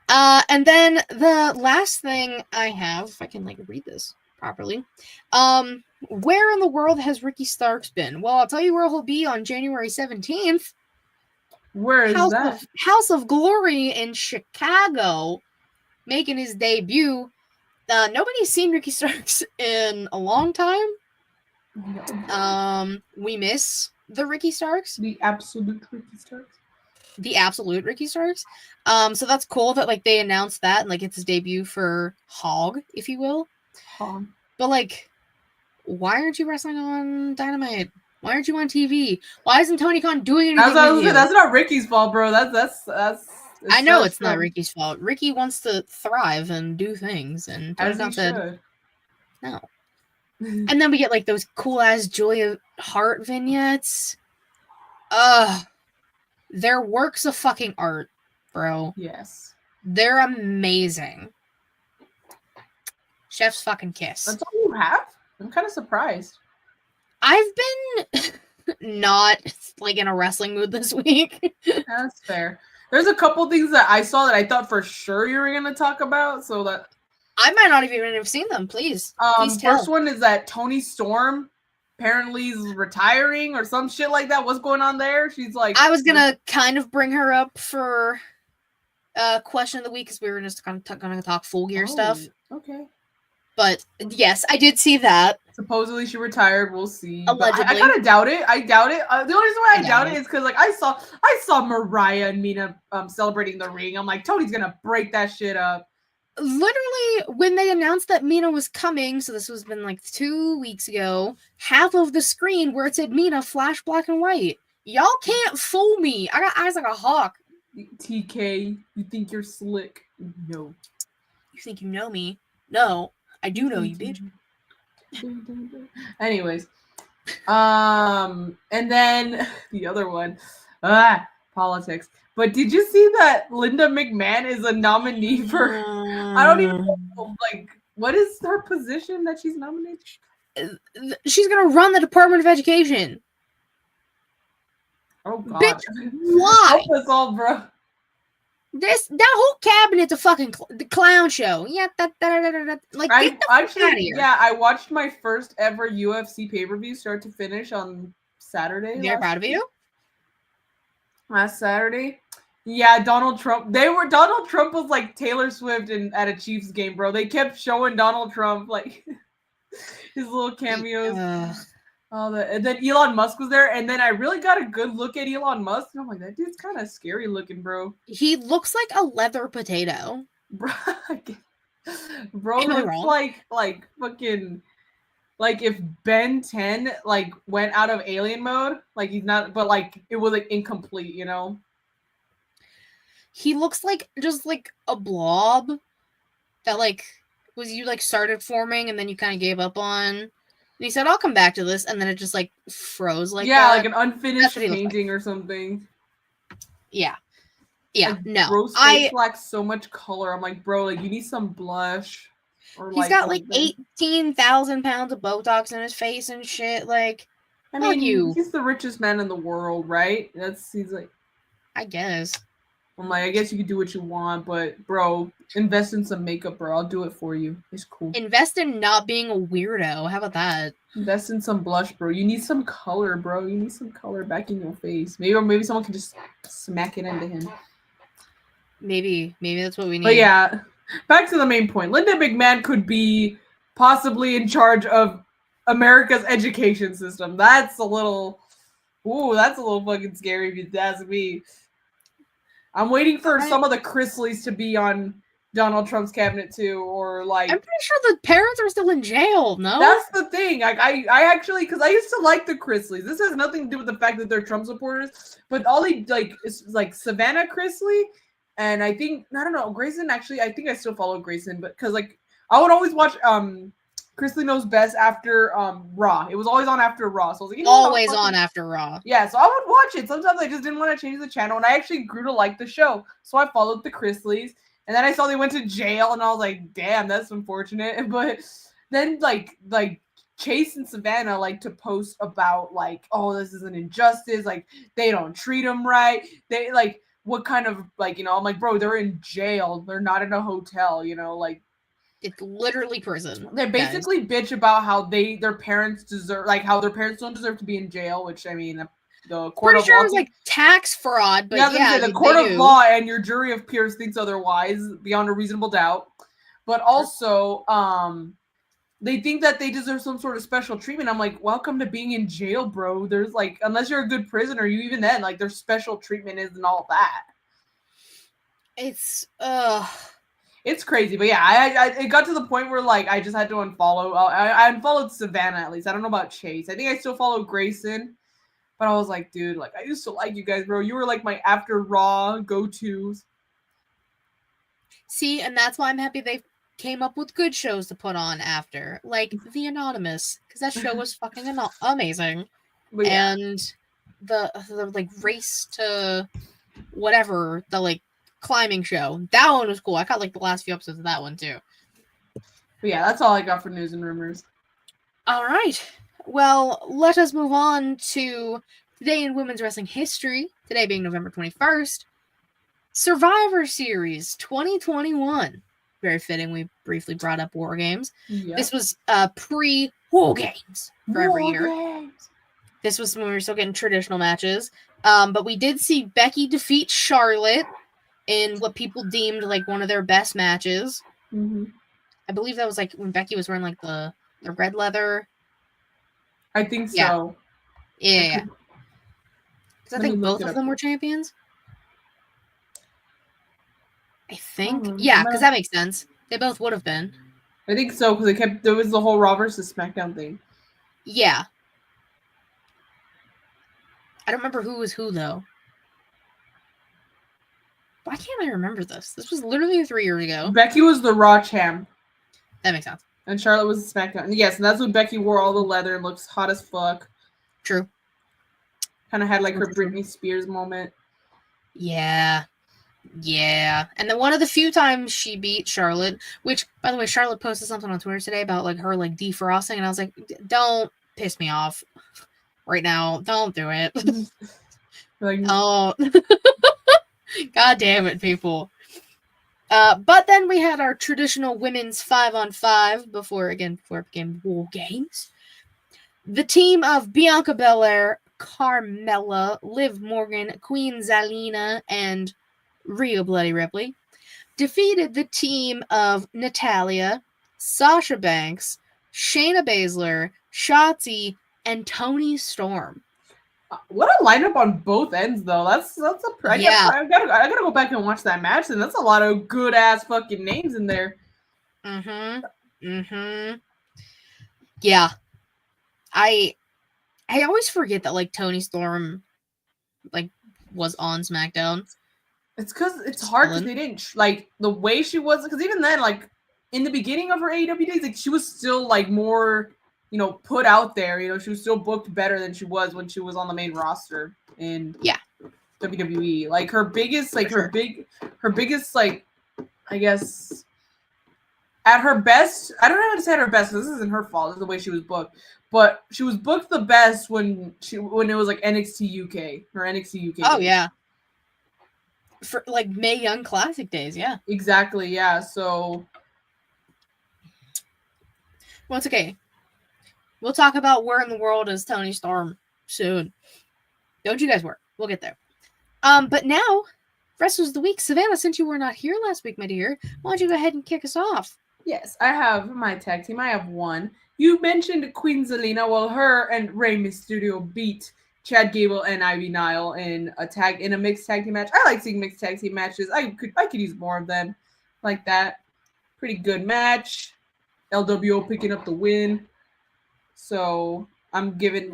And then the last thing I have, if I can like read this properly, where in the world has Ricky Starks been? Well, I'll tell you where he'll be on January 17th. Where is that? House of Glory in Chicago, making his debut. Nobody's seen Ricky Starks in a long time. We miss the Ricky Starks, The absolute Ricky Starks. the absolute Ricky Starks. So that's cool that like they announced that and like it's his debut for Hog, if you will. But like, why aren't you wrestling on Dynamite? Why aren't you on TV? Why isn't Tony Khan doing anything with you? That's not Ricky's fault, bro. That's I know it's not Ricky's fault. Ricky wants to thrive and do things, and Tony As Khan he said should. no. And then we get like those cool ass Julia Hart vignettes. They're works of fucking art, bro. Yes. They're amazing. Chef's fucking kiss. That's all you have? I'm kind of surprised. I've been not like in a wrestling mood this week. That's fair. There's a couple things that I saw that I thought for sure you were gonna talk about, so that I might not even have seen them. Please tell. first one is that Tony Storm apparently is retiring or some shit like that. What's going on there? She's like, I was gonna kind of bring her up for question of the week because we were just kind of gonna talk Full Gear stuff. Okay. But yes, I did see that. Supposedly she retired. We'll see. Allegedly. I kind of doubt it. I doubt it. The only reason why I doubt it it is because like I saw Mariah and Mina celebrating the ring. I'm like, Tony's gonna break that shit up. Literally, when they announced that Mina was coming, so this was been like 2 weeks ago, half of the screen where it said Mina flashed black and white. Y'all can't fool me. I got eyes like a hawk. TK, you think you're slick? No. You think you know me? No, I do know you, bitch. Anyways, and then the other one, politics. But did you see that Linda McMahon is a nominee for? I don't even know, like, what is her position that she's nominated? She's gonna run the Department of Education. Oh God! Bitch, why? Help us all, bro. That whole cabinet's a fucking clown show. Yeah, like get the fuck out of here. Yeah, I watched my first ever UFC pay-per-view start to finish on Saturday. They're proud of you. Last Saturday. Yeah, Donald Trump. Donald Trump was like Taylor Swift at a Chiefs game, bro. They kept showing Donald Trump like his little cameos. And then Elon Musk was there, and then I really got a good look at Elon Musk, and I'm like, that dude's kind of scary looking, bro. He looks like a leather potato. Bro looks like fucking like if Ben 10 like went out of alien mode, like he's not, but like it was like incomplete, you know. He looks like just like a blob that like was you like started forming and then you kind of gave up on. And he said, "I'll come back to this," and then it just like froze like that. Like an unfinished painting or something. Yeah, like, no. Bro's face lacks so much color. I'm like, bro, like you need some blush. Or he's got like 18,000 pounds of Botox in his face and shit. Like, I mean, he's the richest man in the world, right? He's like, I guess. I'm like, I guess you can do what you want, but bro, invest in some makeup, bro. I'll do it for you. It's cool. Invest in not being a weirdo. How about that? Invest in some blush, bro. You need some color, bro. You need some color back in your face. Maybe someone can just smack it into him. Maybe that's what we need. But yeah, back to the main point. Linda McMahon could be possibly in charge of America's education system. That's a little fucking scary if you ask me. I'm waiting for some of the Chrisleys to be on Donald Trump's cabinet too, or like. I'm pretty sure the parents are still in jail. No, that's the thing. Like I actually, because I used to like the Chrisleys. This has nothing to do with the fact that they're Trump supporters, but all they like is like Savannah Chrisley, and I think I don't know Grayson. Actually, I think I still follow Grayson, but because like I would always watch Chrisley Knows Best after Raw. It was always on after Raw. So I was like, always on after Raw. Yeah, so I would watch it. Sometimes I just didn't want to change the channel, and I actually grew to like the show. So I followed the Chrisleys, and then I saw they went to jail, and I was like, damn, that's unfortunate. But then like Chase and Savannah like to post about like, oh, this is an injustice. Like they don't treat them right. They like what kind of like, you know, I'm like, bro, they're in jail. They're not in a hotel, you know, like. It's literally prison. They basically bitch about how their parents deserve, like how their parents don't deserve to be in jail. Which I mean, the court of law. It was like tax fraud, but yeah, the court of law and your jury of peers thinks otherwise beyond a reasonable doubt. But also, they think that they deserve some sort of special treatment. I'm like, welcome to being in jail, bro. There's like, unless you're a good prisoner, you even then, like, there's special treatment isn't all that. It's It's crazy, but yeah, I it got to the point where like I just had to unfollow. I unfollowed Savannah at least. I don't know about Chase. I think I still follow Grayson, but I was like, dude, like I used to like you guys, bro. You were like my after Raw go-tos. see, and that's why I'm happy they came up with good shows to put on after, like The Anonymous, because that show was fucking amazing. But yeah, And the like race to whatever, the like climbing show, that one was cool. I caught like the last few episodes of that one too. but yeah, that's all I got for news and rumors. All right, well, let us move on to today in women's wrestling history, today being November 21st. Survivor Series 2021. Very fitting we briefly brought up War Games. Yeah. This was pre-War Games for every year. Games. This was when we were still getting traditional matches. But we did see Becky defeat Charlotte in what people deemed like one of their best matches. Mm-hmm. I believe that was like when Becky was wearing like the red leather. I think so. Yeah. Because I Let me think look both it of up. them were champions. I think. Oh, Yeah, no. because that makes sense. They both would have been. I think so because there was the whole Raw versus SmackDown thing. Yeah. I don't remember who was who though. Why can't I remember this? This was literally 3 years ago. Becky was the Raw champ, That makes sense. and Charlotte was the SmackDown. And yes, and that's when Becky wore all the leather and looks hot as fuck. True. Kind of had like her That's true. Britney Spears moment. Yeah. Yeah. And then one of the few times she beat Charlotte, which, by the way, Charlotte posted something on Twitter today about like her like defrosting, and I was like, don't piss me off right now. Don't do it. Like, Oh. God damn it, people. But then we had our traditional women's 5-on-5 before it became War Games. The team of Bianca Belair, Carmella, Liv Morgan, Queen Zelina, and Rhea Bloody Ripley defeated the team of Natalya, Sasha Banks, Shayna Baszler, Shotzi, and Toni Storm. what a lineup on both ends, though. That's I gotta go back and watch that match, and that's a lot of good ass fucking names in there. Yeah. I always forget that like Toni Storm like was on SmackDown. It's because it's hard because they didn't like the way she was. Because even then, like in the beginning of her AEW days, like she was still like more, put out there. She was still booked better than she was when she was on the main roster in WWE. Like her biggest, like her biggest, like I guess at her best. I don't know how to say at her best. This isn't her fault. It's the way she was booked. But she was booked the best when it was like NXT UK or NXT UK. Oh days. yeah. For like Mae Young Classic days, yeah. Exactly, yeah. So Well, it's okay. We'll talk about where in the world is Toni Storm soon. Don't you guys worry. We'll get there. But now, Wrestlers of the Week. Savannah, since you were not here last week, my dear, why don't you go ahead and kick us off? yes, I have my tag team. I have one. You mentioned Queen Zelina. Well, her and Rey Mysterio beat Chad Gable and Ivy Nile in a mixed tag team match. I like seeing mixed tag team matches. I could use more of them like that. Pretty good match. LWO picking up the win. So I'm giving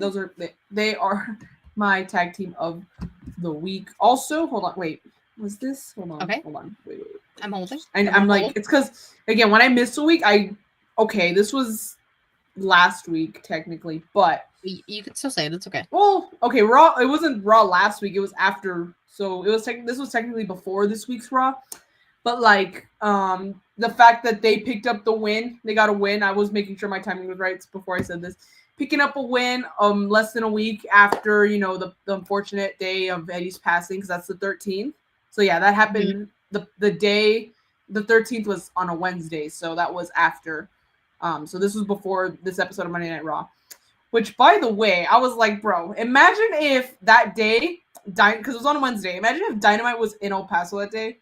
they are my tag team of the week. Also, hold on, wait. Was this? Hold on. Okay. Hold on. Wait. I'm holding. I'm like, it's because again, when I missed a week, this was last week technically, but You can still say it. It's okay. well, okay, Raw. It wasn't Raw last week. It was after. So it was this was technically before this week's Raw. But like, the fact that they picked up the win, they got a win. I was making sure my timing was right before I said this. Picking up a win, less than a week after the unfortunate day of Eddie's passing, because that's the 13th. So yeah, that happened. The day, the 13th was on a Wednesday, so that was after. So this was before this episode of Monday Night Raw. Which, by the way, I was like, bro, imagine if that day, because it was on a Wednesday, imagine if Dynamite was in El Paso that day.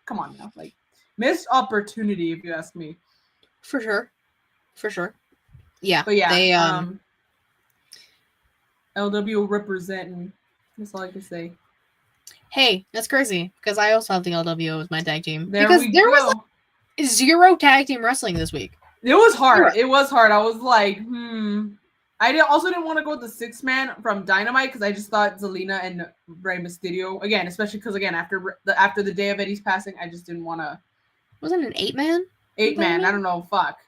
Come on now. Like, missed opportunity, if you ask me. For sure. Yeah, But yeah, they LWO representing. That's all I can say. hey, that's crazy because I also have the LWO as my tag team There because we there go. was like 0 tag team wrestling this week. It was hard. Zero. It was hard. I was like, also didn't want to go with the 6-man from Dynamite because I just thought Zelina and Rey Mysterio again, especially because again after the day of Eddie's passing, I just didn't want to. Wasn't it an 8-man? 8-man. I don't know. Fuck.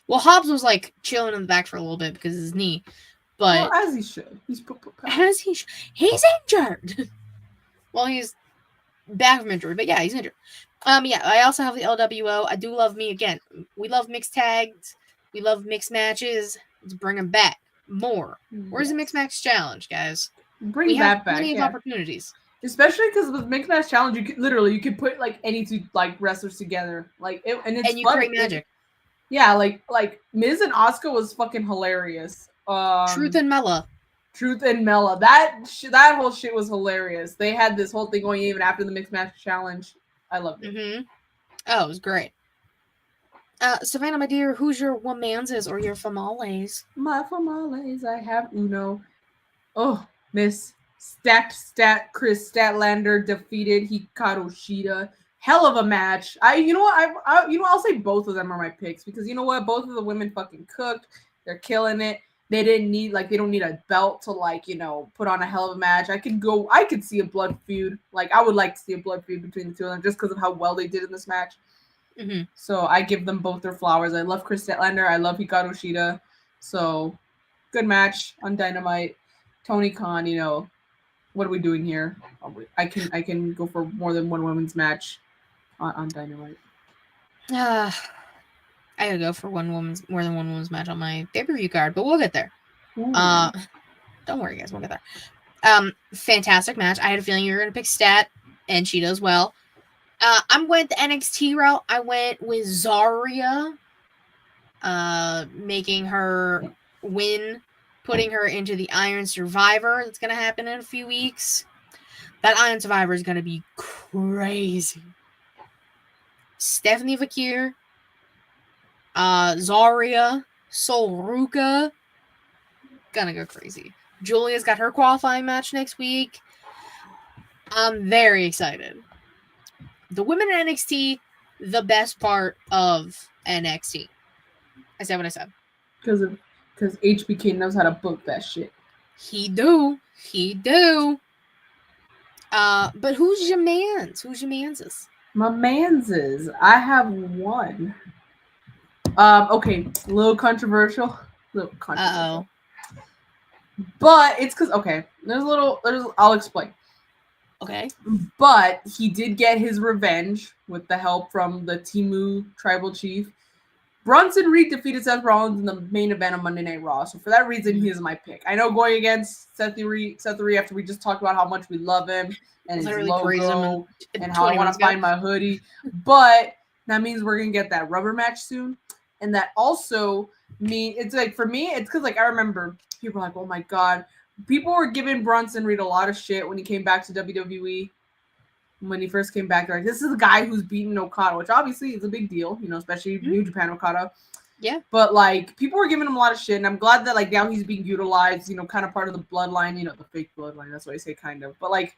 Well, Hobbs was like chilling in the back for a little bit because of his knee, but Well, as he should. He's as he's injured. Well, he's back from injury, but yeah, he's injured. Yeah, I also have the LWO. I do love me again. We love mixed tags. We love mixed matches. Let's bring them back more. Where's the mixed match challenge, guys? Bring We that have back. plenty of Yeah. opportunities. Especially because with mixed match challenge, you could put like any two like wrestlers together, like it, and it's And you fun. create magic. Yeah, like Miz and Asuka was fucking hilarious. Truth and Mella. Truth and Mella. That whole shit was hilarious. They had this whole thing going even after the mixed match challenge. I loved it. Mm-hmm. Oh, it was great. Savannah, my dear, who's your womanses or your famales? My famales, I have Uno. Oh, Miss Chris Statlander defeated Hikaru Shida. Hell of a match. I'll say both of them are my picks because you know what? Both of the women fucking cooked. They're killing it. They don't need a belt to put on a hell of a match. I could see a blood feud. Like I would like to see a blood feud between the two of them just because of how well they did in this match. Mm-hmm. So I give them both their flowers. I love Chris Statlander. I love Hikaru Shida. So good match on Dynamite. Tony Khan, what are we doing here? I can go for more than one women's match on Dynamite. I gotta go for more than one women's match on my pay-per-view card, but we'll get there. Ooh. Don't worry, guys, we'll get there. Fantastic match. I had a feeling you were gonna pick Stat, and she does well. I'm with the NXT route. I went with Zarya, making her win, putting her into the Iron Survivor. That's gonna happen in a few weeks. That Iron Survivor is gonna be crazy. Stephanie Vakir, Zarya, Sol Ruka, gonna go crazy. Julia's got her qualifying match next week. I'm very excited. The women in NXT, the best part of NXT. I said what I said. Because HBK knows how to book that shit. He do. But who's your mans? Who's your manses? My manses. I have one. Okay, a little controversial. Uh-oh. But it's because I'll explain. Okay. But he did get his revenge with the help from the Temu tribal chief. Bronson Reed defeated Seth Rollins in the main event on Monday Night Raw. So for that reason, he is my pick. I know going against Seth Theory after we just talked about how much we love him and his logo and how I want to find my hoodie. But that means we're going to get that rubber match soon. And that also means, it's like, for me, it's because, like, I remember people were like, oh my God. People were giving Bronson Reed a lot of shit when he came back to WWE. When he first came back, they're like, this is the guy who's beaten Okada, which obviously is a big deal, especially New Japan Okada. Yeah. But, like, people were giving him a lot of shit, and I'm glad that, like, now he's being utilized, kind of part of the bloodline, the fake bloodline, that's what I say, kind of. But, like,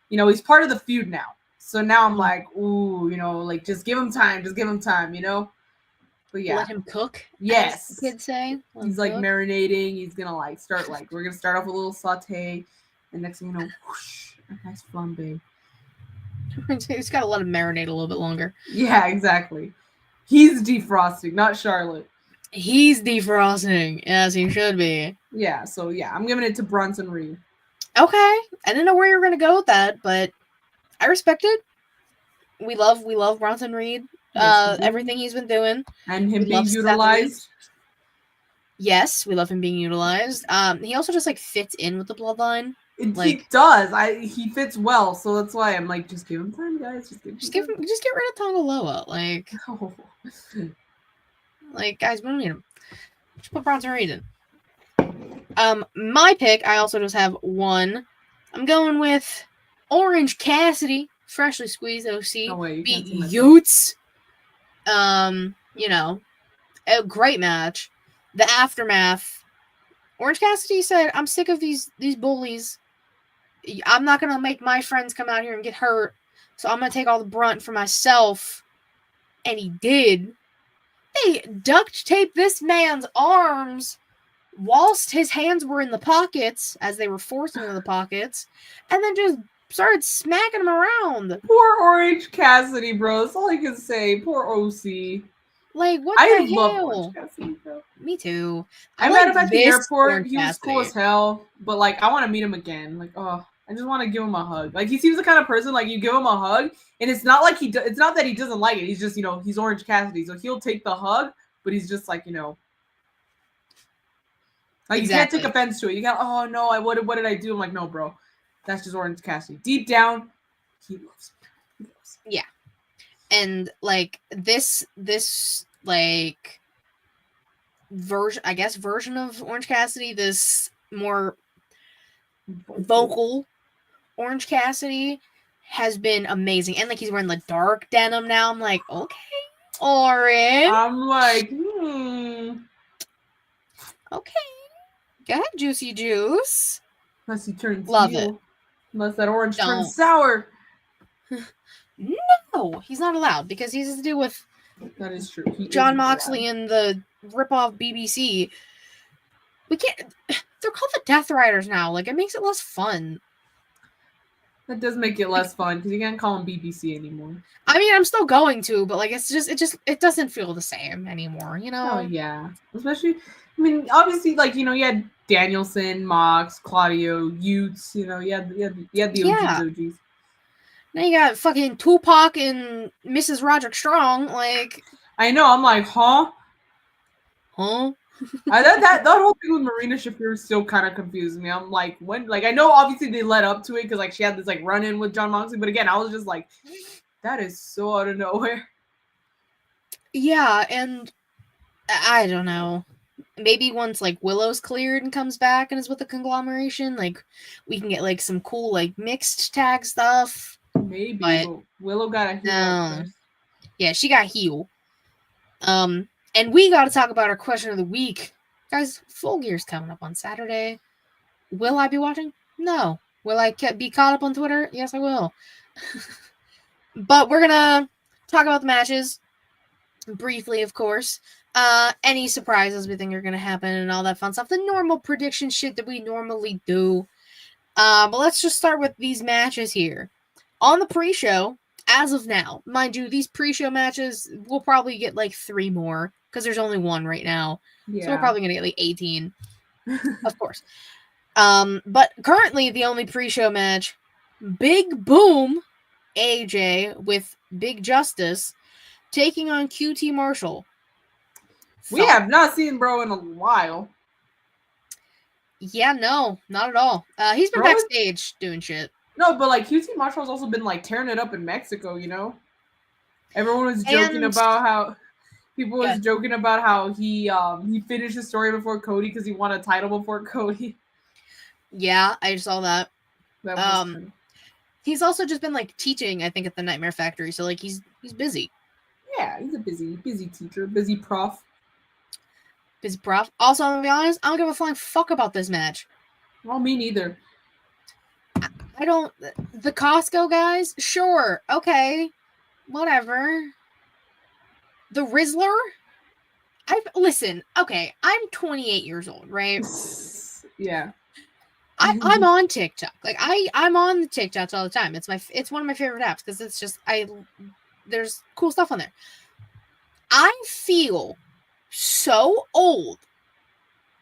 he's part of the feud now. So now I'm like, ooh, like, just give him time, But yeah. Let him cook. Yes. As the kids say. He's, like, marinating. He's gonna, like, we're gonna start off with a little saute, and next thing you know, whoosh, a nice flambe. He's got to let him marinate a little bit longer. Yeah, exactly. He's defrosting, not Charlotte. He's defrosting, as he should be. Yeah, so yeah, I'm giving it to Bronson Reed. Okay. I didn't know where you were gonna go with that, but I respect it. We love Bronson Reed. Yes, Everything he's been doing. And him being utilized. Yes, we love him being utilized. He also just like fits in with the bloodline. He does. He fits well, so that's why I'm like, just give him time, guys. Just get rid of Tonga Loa. Like, like, guys, we don't need him. Just put Bronson Reed in. My pick, I also just have one. I'm going with Orange Cassidy, freshly squeezed OC, beat Utes. A great match. the aftermath. Orange Cassidy said, "I'm sick of these bullies. I'm not gonna make my friends come out here and get hurt, so I'm gonna take all the brunt for myself." And he did. They duct taped this man's arms whilst his hands were in the pockets, as they were forced into the pockets, and then just started smacking him around. Poor Orange Cassidy, bro. That's all I can say. Poor OC. Like, what I the love hell? Orange Cassidy, bro. Me too. I like met him at the this airport. Orange He was cool Cassidy. as hell, but like I want to meet him again. Like, oh, I just want to give him a hug. Like he seems the kind of person like you give him a hug, and it's not like it's not that he doesn't like it. He's just he's Orange Cassidy, so he'll take the hug, but he's just like like you can't take offense to it. You got oh no, what did I do? I'm like no, bro, that's just Orange Cassidy. Deep down, he loves me. Yeah, and like this like version of Orange Cassidy, this more vocal Orange Cassidy has been amazing. And like he's wearing the dark denim now. I'm like, okay, Orange. I'm like, okay. Go ahead, Juicy Juice. Unless he turns Love evil. it. Unless that orange Don't. turns sour. No, he's not allowed because he has to do with That is true. John Moxley and the ripoff BBC. We can't. They're called the Death Riders now. Like it makes it less fun. That does make it less fun because you can't call him BBC anymore. I mean, I'm still going to, but like it doesn't feel the same anymore. You know? Oh yeah, especially. I mean, obviously, like you had Danielson, Mox, Claudio, Utes. You had the OGs. Now you got fucking Tupac and Mrs. Roderick Strong. Like, I know. I'm like, huh? that whole thing with Marina Shafir still kind of confused me. I'm like, when? Like, I know obviously they led up to it because like she had this like run in with John Moxley, but again, I was just like, that is so out of nowhere. Yeah, and I don't know. Maybe once like Willow's cleared and comes back and is with the conglomeration, like we can get like some cool like mixed tag stuff. Maybe, but Willow got a heel. Yeah, she got heel. And we got to talk about our question of the week, guys. Full Gear's coming up on Saturday. Will I be watching? No. Will I be caught up on Twitter? Yes, I will. But we're gonna talk about the matches briefly, of course. Any surprises we think are gonna happen and all that fun stuff. The normal prediction shit that we normally do. But let's just start with these matches here. On the pre-show, as of now, mind you, these pre-show matches, we'll probably get like 3 more because there's only 1 right now. Yeah. So we're probably going to get like 18, of course. But currently the only pre-show match, Big Boom AJ with Big Justice taking on QT Marshall. We have not seen bro in a while. Yeah, no, not at all. He's been backstage doing shit. No, but like QT Marshall's also been like tearing it up in Mexico, Everyone was joking about how people was joking about how he finished the story before Cody because he won a title before Cody. Yeah, I saw that. That was funny. He's also just been like teaching, I think, at the Nightmare Factory, so like he's busy. Yeah, he's a busy teacher, busy prof. Busy prof. Also, I'm gonna be honest, I don't give a flying fuck about this match. Well, me neither. I don't. The Costco guys, sure, okay, whatever. The Rizzler, listen. Okay, I'm 28 years old, right? Yeah. I'm on TikTok. Like I'm on the TikToks all the time. It's one of my favorite apps because it's just there's cool stuff on there. I feel so old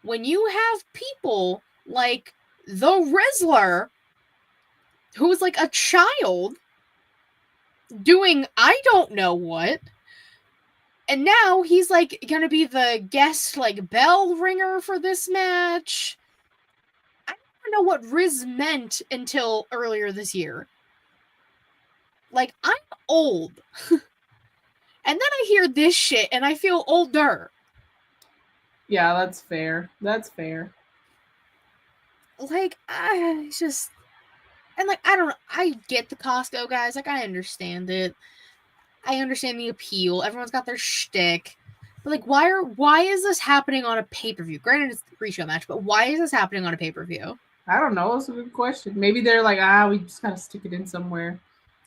when you have people like the Rizzler, who was like a child doing I don't know what, and now he's like gonna be the guest like bell ringer for this match. I don't know what Riz meant until earlier this year. Like, I'm old. And then I hear this shit and I feel older. Yeah, that's fair. That's fair. Like, it's just... And, like, I get the Costco guys. Like, I understand it. I understand the appeal. Everyone's got their shtick. But like, why is this happening on a pay-per-view? Granted, it's a pre-show match, but why is this happening on a pay-per-view? I don't know. It's a good question. Maybe they're like, we just gotta stick it in somewhere.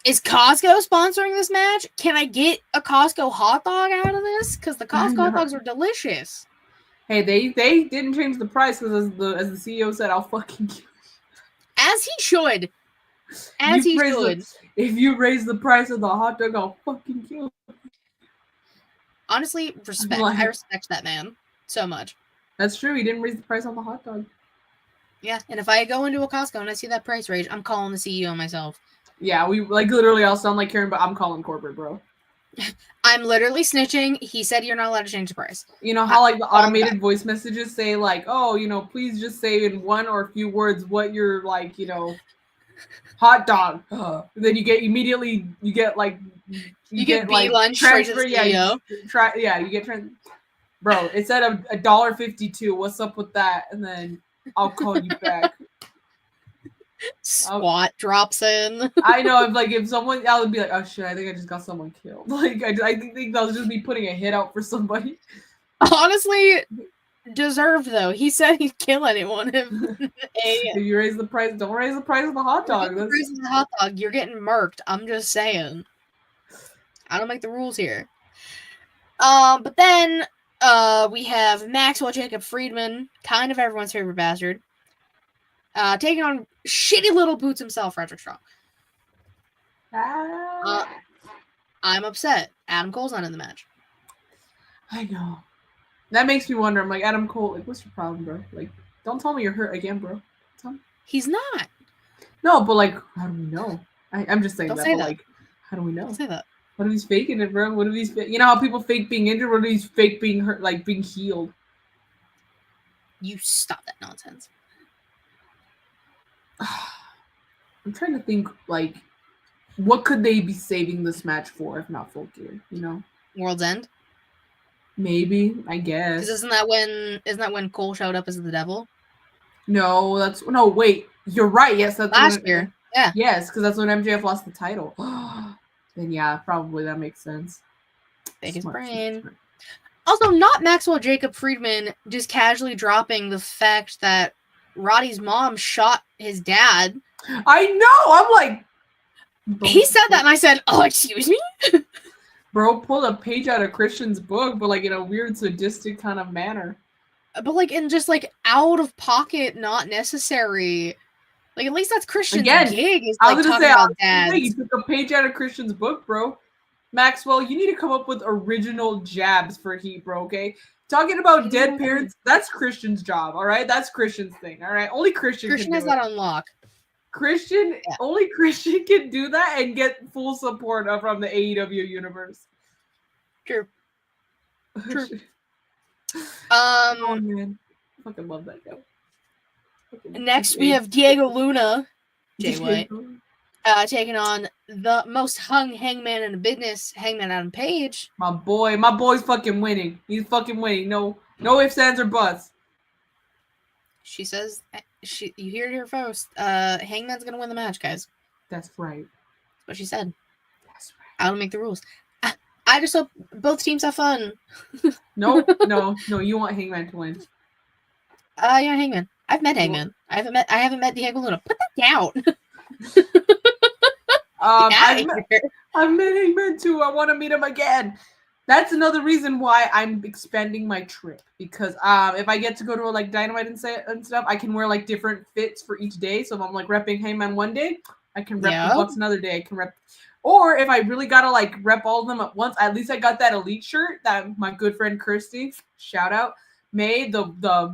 Is Costco sponsoring this match? Can I get a Costco hot dog out of this? Because the Costco hot dogs are delicious. Hey, they didn't change the price because as the CEO said, I'll fucking kill you. As he should. As he should. If you raise the price of the hot dog, I'll fucking kill you. Honestly, respect. I respect that man so much. That's true. He didn't raise the price on the hot dog. Yeah, and if I go into a Costco and I see that price range, I'm calling the CEO myself. Yeah, we like literally all sound like Karen, but I'm calling corporate, bro. I'm literally snitching. He said you're not allowed to change the price. You know how like the automated voice messages say like, oh, please just say in one or a few words what you're like, hot dog. Then you get like you get lunch straight to the CEO. You get bro. It said $1.52. What's up with that? And then I'll call you back. SWAT drops in. I know if someone, I would be like, oh shit, I think I just got someone killed. Like I think that was just me putting a hit out for somebody. Honestly, deserved though. He said he'd kill anyone if you raise the price. Don't raise the price of the hot dog. Raise the hot dog, you're getting murked. I'm just saying. I don't make the rules here. But then we have Maxwell Jacob Friedman, kind of everyone's favorite bastard. Taking on shitty little boots himself, Roderick Strong. I'm upset. Adam Cole's not in the match. I know. That makes me wonder. I'm like, Adam Cole, like, what's your problem, bro? Like, don't tell me you're hurt again, bro. He's not. No, but like, how do we know? I'm just saying Don't that, say but that. like, how do we know? Don't say that. What if he's faking it, bro? What if he's you know how people fake being injured? What if he's fake being hurt, like being healed? You stop that nonsense. I'm trying to think, like, what could they be saving this match for if not Full Gear? World's End. Maybe, I guess. Because isn't that when Cole showed up as the devil? No, wait. You're right. Yes, that's last year. Yeah. Yes, because that's when MJF lost the title. Then yeah, probably that makes sense. Big his brain. Also, not Maxwell Jacob Friedman just casually dropping the fact that Roddy's mom shot his dad. I know. I'm like, he said that, and I said, "Oh, excuse me." Bro pulled a page out of Christian's book, but like in a weird sadistic kind of manner. But like in just like out of pocket, not necessary. Like at least that's Christian's gig. Is like talking about dads. You took a page out of Christian's book, bro. Maxwell, you need to come up with original jabs for heat, bro. Okay, talking about dead parents, that's Christian's job. All right, that's Christian's thing. All right, only Christian has that on lock. Only Christian can do that and get full support from the AEW universe. True. Oh man, I fucking love that guy. Next, we have Diego Luna, Jay White, taking on the most hung hangman in the business, Hangman Adam Page. My boy's fucking winning. He's fucking winning. No ifs, ands, or buts. She says, you hear it here first. Hangman's gonna win the match, guys. That's right. That's what she said. That's right. I don't make the rules. I just hope both teams have fun. No, you want Hangman to win. Yeah, Hangman. I've met Hangman. I haven't met Diego Luna. Put that down. I've met Hangman too. I want to meet him again. That's another reason why I'm expanding my trip, because if I get to go to like Dynamite and stuff, I can wear like different fits for each day. So if I'm like repping Hangman one day, I can rep the Bucks another day. I can rep, or if I really gotta like rep all of them at once, at least I got that Elite shirt that my good friend Kirsty, shout out, made, the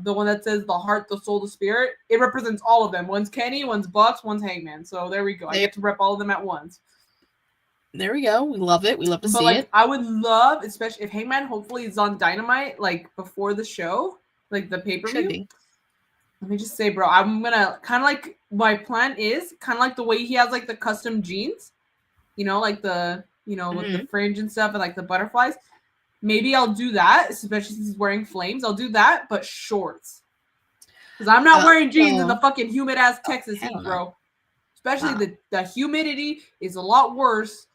one that says the heart, the soul, the spirit. It represents all of them. One's Kenny, one's Bucks, one's Hangman. So there we go. I get to rep all of them at once. There we go. We love it. We love to see it. I would love, especially if Hangman hopefully is on Dynamite like before the show, like the pay-per-view. Let me just say, bro, I'm gonna kind of like, my plan is kind of like the way he has like the custom jeans, like the with the fringe and stuff and like the butterflies. Maybe I'll do that, especially since he's wearing flames. I'll do that, but shorts. Because I'm not wearing jeans in the fucking humid ass Texas heat, bro. Especially the humidity is a lot worse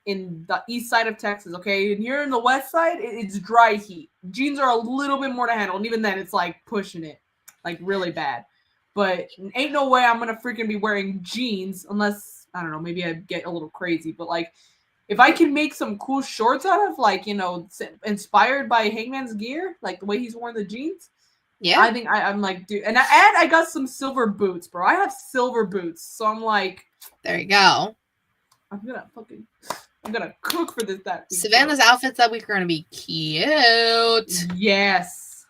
in the east side of Texas, okay? And here in the west side, it's dry heat. Jeans are a little bit more to handle, and even then, it's like pushing it, like really bad. But ain't no way I'm gonna freaking be wearing jeans unless, I don't know, maybe I get a little crazy. But like, if I can make some cool shorts out of, like, inspired by Hangman's gear, like the way he's worn the jeans, Yeah. I think I'm like, dude. And I got some silver boots, bro. I have silver boots, so I'm like, There you go. I'm gonna cook for this. Savannah's outfits that week are gonna be cute. Yes.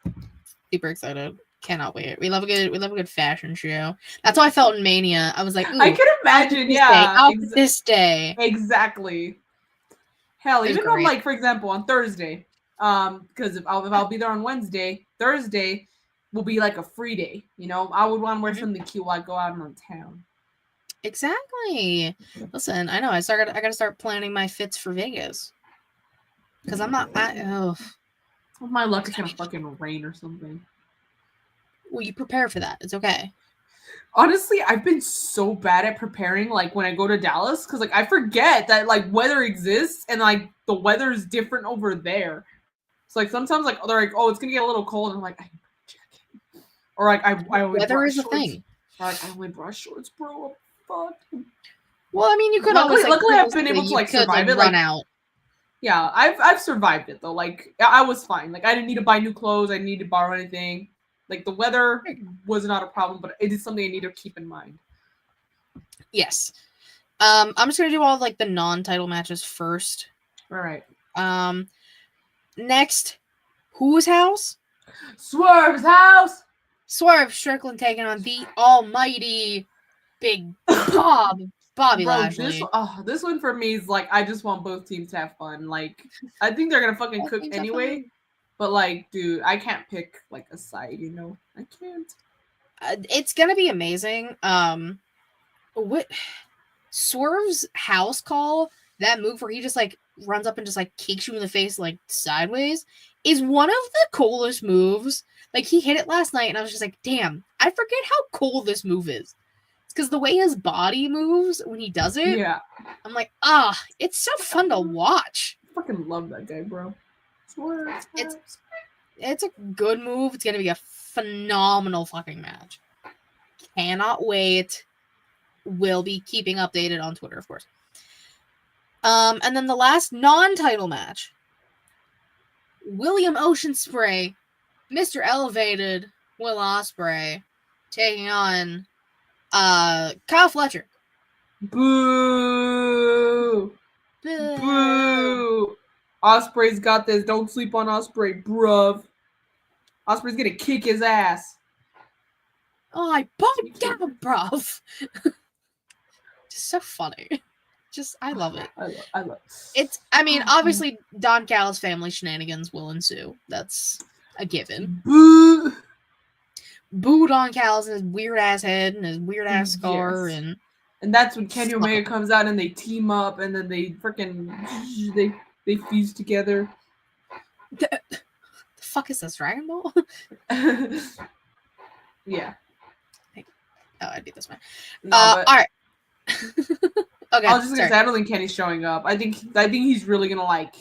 Super excited. Cannot wait. We love a good fashion show. That's how I felt in Mania. I was like, ooh, I can imagine. this day. Exactly. Hell, It was even on, great. like, for example, on Thursday, because if I'll be there on Wednesday, Thursday will be like a free day. You know, I would want to wear something cute while I go out on town. Exactly. Listen, I know. I gotta start planning my fits for Vegas. Because I'm not. Oh, my luck, it's gonna fucking rain or something. Well, you prepare for that. It's okay. Honestly, I've been so bad at preparing, like, when I go to Dallas, because, like, I forget that, like, weather exists and, like, the weather is different over there. So, like, sometimes, like, they're like, oh, it's gonna get a little cold, and I'm like, I need a jacket. Or, like, I only Weather brought is a shorts. thing. Or, like, I only brought shorts, bro. Fuck. Well, I mean, you could Luckily- always. luckily I've been able to, like, survive it, Run like- out. Yeah, I've survived it, though. Like, I was fine. Like, I didn't need to buy new clothes. I didn't need to borrow anything. Like, the weather was not a problem, but it is something I need to keep in mind. Yes. I'm just gonna do all like the non-title matches first. All right. Next, whose house? Swerve's house. Swerve Strickland taking on the almighty Big Bobby Bro, Lashley. this one for me is like, I just want both teams to have fun. Like, I think they're gonna fucking Both cook teams have anyway. fun. But like, dude, I can't pick like a side. You know, I can't. It's gonna be amazing. What Swerve's house call, that move where he just like runs up and just like kicks you in the face like sideways, is one of the coolest moves. Like, he hit it last night and I was just like, damn, I forget how cool this move is. It's because the way his body moves when he does it, Yeah, I'm like, it's so fun to watch. I fucking love that guy, bro. Swerve's It's- house. It's a good move. It's gonna be a phenomenal fucking match. Cannot wait. Will be keeping updated on Twitter, of course. And then the last non-title match. William Ocean Spray, Mr. Elevated, Will Ospreay, taking on Kyle Fletcher. Boo. Boo. Osprey's got this. Don't sleep on Osprey, bruv. Osprey's gonna kick his ass. Oh, I bumped down, bruv. Just so funny. Just, I love it. I love. It's, I mean, obviously, Don Callis family shenanigans will ensue. That's a given. Boo. Boo Don Callis and his weird ass head and his weird ass scar, Yes. and that's when Kenny Omega comes out and they team up and then they freaking they fuse together. the fuck is this, Dragon Ball? Yeah. Oh, I'd be this one. No, but All right. Okay. I was just gonna sorry. say I don't think Kenny's showing up. I think he's really gonna like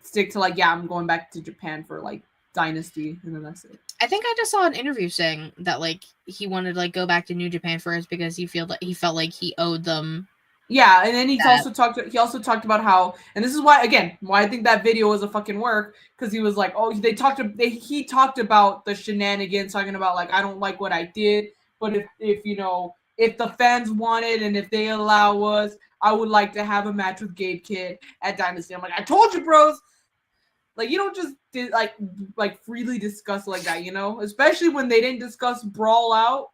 stick to like, yeah, I'm going back to Japan for like Dynasty, and then that's it. I think I just saw an interview saying that like he wanted to like go back to New Japan first because he felt like he owed them. Yeah, and then he That- also talked about how, and this is why I think that video was a fucking work, because he was like, oh, he talked about the shenanigans, talking about like, I don't like what I did, but if you know, if the fans want it and if they allow us, I would like to have a match with Gabe Kidd at Dynasty. I'm like, I told you, bros. Like, you don't just like freely discuss like that, you know, especially when they didn't discuss Brawl Out.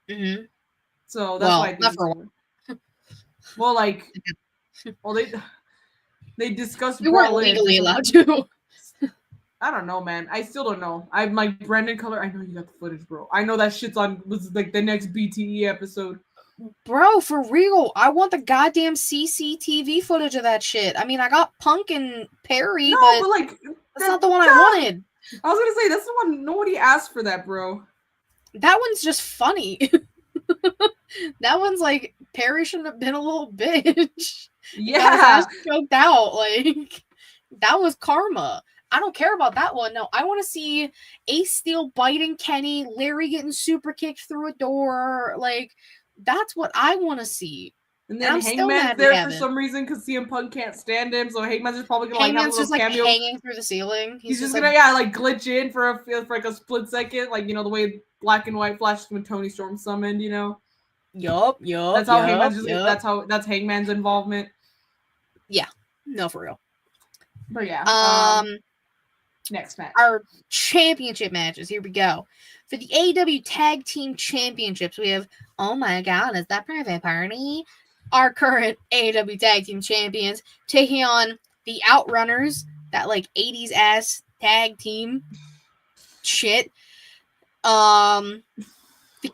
Mm-hmm. So that's why I think not for a while. well, like, well, they discussed. We weren't Brawl In. legally allowed to. I don't know, man. I still don't know. I'm like Brendan Color. I know you got the footage, bro. I know that shit's was like the next BTE episode. Bro, for real, I want the goddamn CCTV footage of that shit. I mean, I got Punk and Perry, No, but but like that's not the one I wanted. I was gonna say that's the one. Nobody asked for that, bro. That one's just funny. That one's like Perry shouldn't have been a little bitch. Yeah. Choked out. Like that was karma. I don't care about that one. No, I want to see Ace Steel biting Kenny, Larry getting super kicked through a door. Like that's what I want to see. And And then I'm still mad Hangman's we there for haven't. some reason because CM Punk can't stand him, so Hangman's just probably gonna like have a Hangman's little just like cameo. hanging through the ceiling. He's just gonna like glitch in for like a split second, like the way Black and White flashed when Tony Storm summoned. Yup. That's how Hangman's that's Hangman's involvement. Yeah, no, for real. But yeah. Next match. Our championship matches. Here we go. For the AEW Tag Team Championships, we have, oh my god, is that Private Party? Our current AEW Tag Team Champions taking on the Outrunners, that like 80s ass tag team shit. The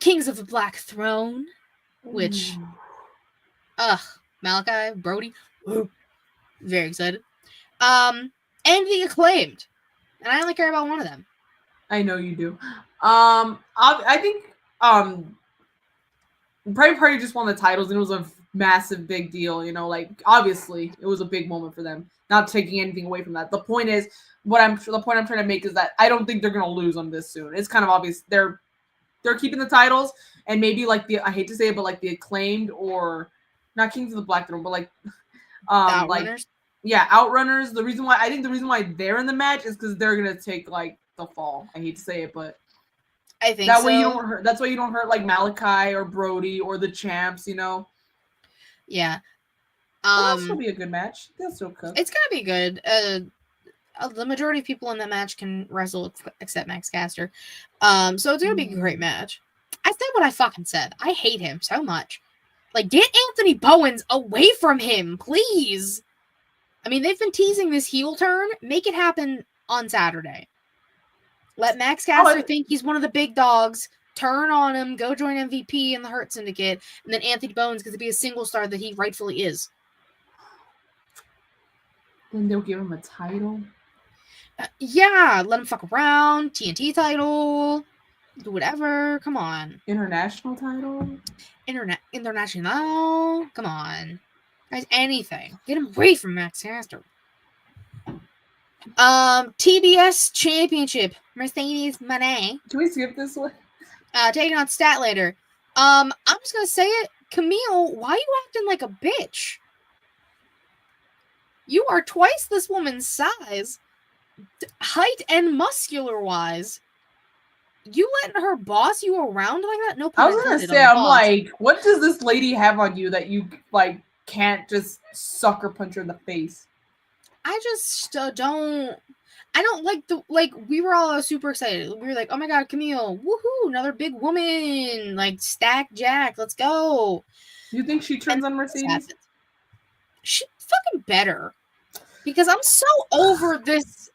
Kings of the Black Throne, which, Malachi, Brody, very excited. And the Acclaimed. And I only care about one of them. I know you do. I think Private Party just won the titles, and it was a massive big deal. Like obviously it was a big moment for them. Not taking anything away from that. The point is, the point I'm trying to make is that I don't think they're gonna lose on this soon. It's kind of obvious they're keeping the titles, and maybe like I hate to say it, but like the Acclaimed or not Kings of the Black Throne, but like Outrunners. Outrunners. The reason why they're in the match is because they're gonna take like the fall. I hate to say it, but I think that way you don't hurt. That's why you don't hurt like Malachi or Brody or the champs. Yeah. That'll still be a good match. That's still cook. It's gonna be good. The majority of people in that match can wrestle except Max Caster. So it's gonna be a great match. I said what I fucking said. I hate him so much. Like, get Anthony Bowens away from him, please. I mean, they've been teasing this heel turn. Make it happen on Saturday. Let Max Caster think he's one of the big dogs. Turn on him. Go join MVP and the Hurt Syndicate. And then Anthony Bowens gets to be a single star that he rightfully is. Then they'll give him a title. Yeah, let him fuck around. TNT title. Do whatever. Come on. International title. International. Come on. Guys, anything. Get him away from Max Caster. TBS Championship. Mercedes Moné. Can we skip this one? Taking on Statlander. I'm just gonna say it. Camille, why are you acting like a bitch? You are twice this woman's size, height and muscular wise. You letting her boss you around like that? No. I was gonna say, I'm like, what does this lady have on you that you like can't just sucker punch her in the face? I just don't. I don't like we were all super excited. We were like, oh my god, Camille, woohoo, another big woman, like Stack Jack, let's go. You think she turns on Mercedes? She fucking better. Because I'm so over this.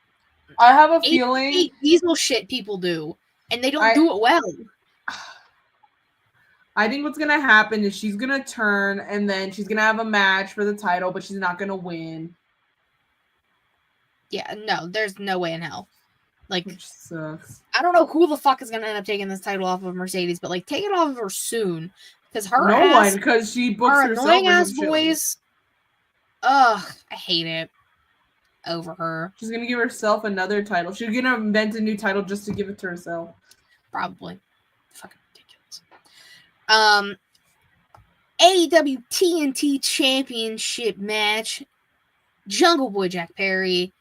I have a feeling diesel shit people do, and they don't do it well. I think what's gonna happen is she's gonna turn, and then she's gonna have a match for the title, but she's not gonna win. Yeah, no, there's no way in hell. Like, which sucks. I don't know who the fuck is gonna end up taking this title off of Mercedes, but like, take it off of her soon, because her because she books her herself annoying ass voice. Ugh, I hate it. Over her. She's gonna give herself another title. She's gonna invent a new title just to give it to herself. Probably. Fucking ridiculous. AEW TNT Championship match. Jungle Boy Jack Perry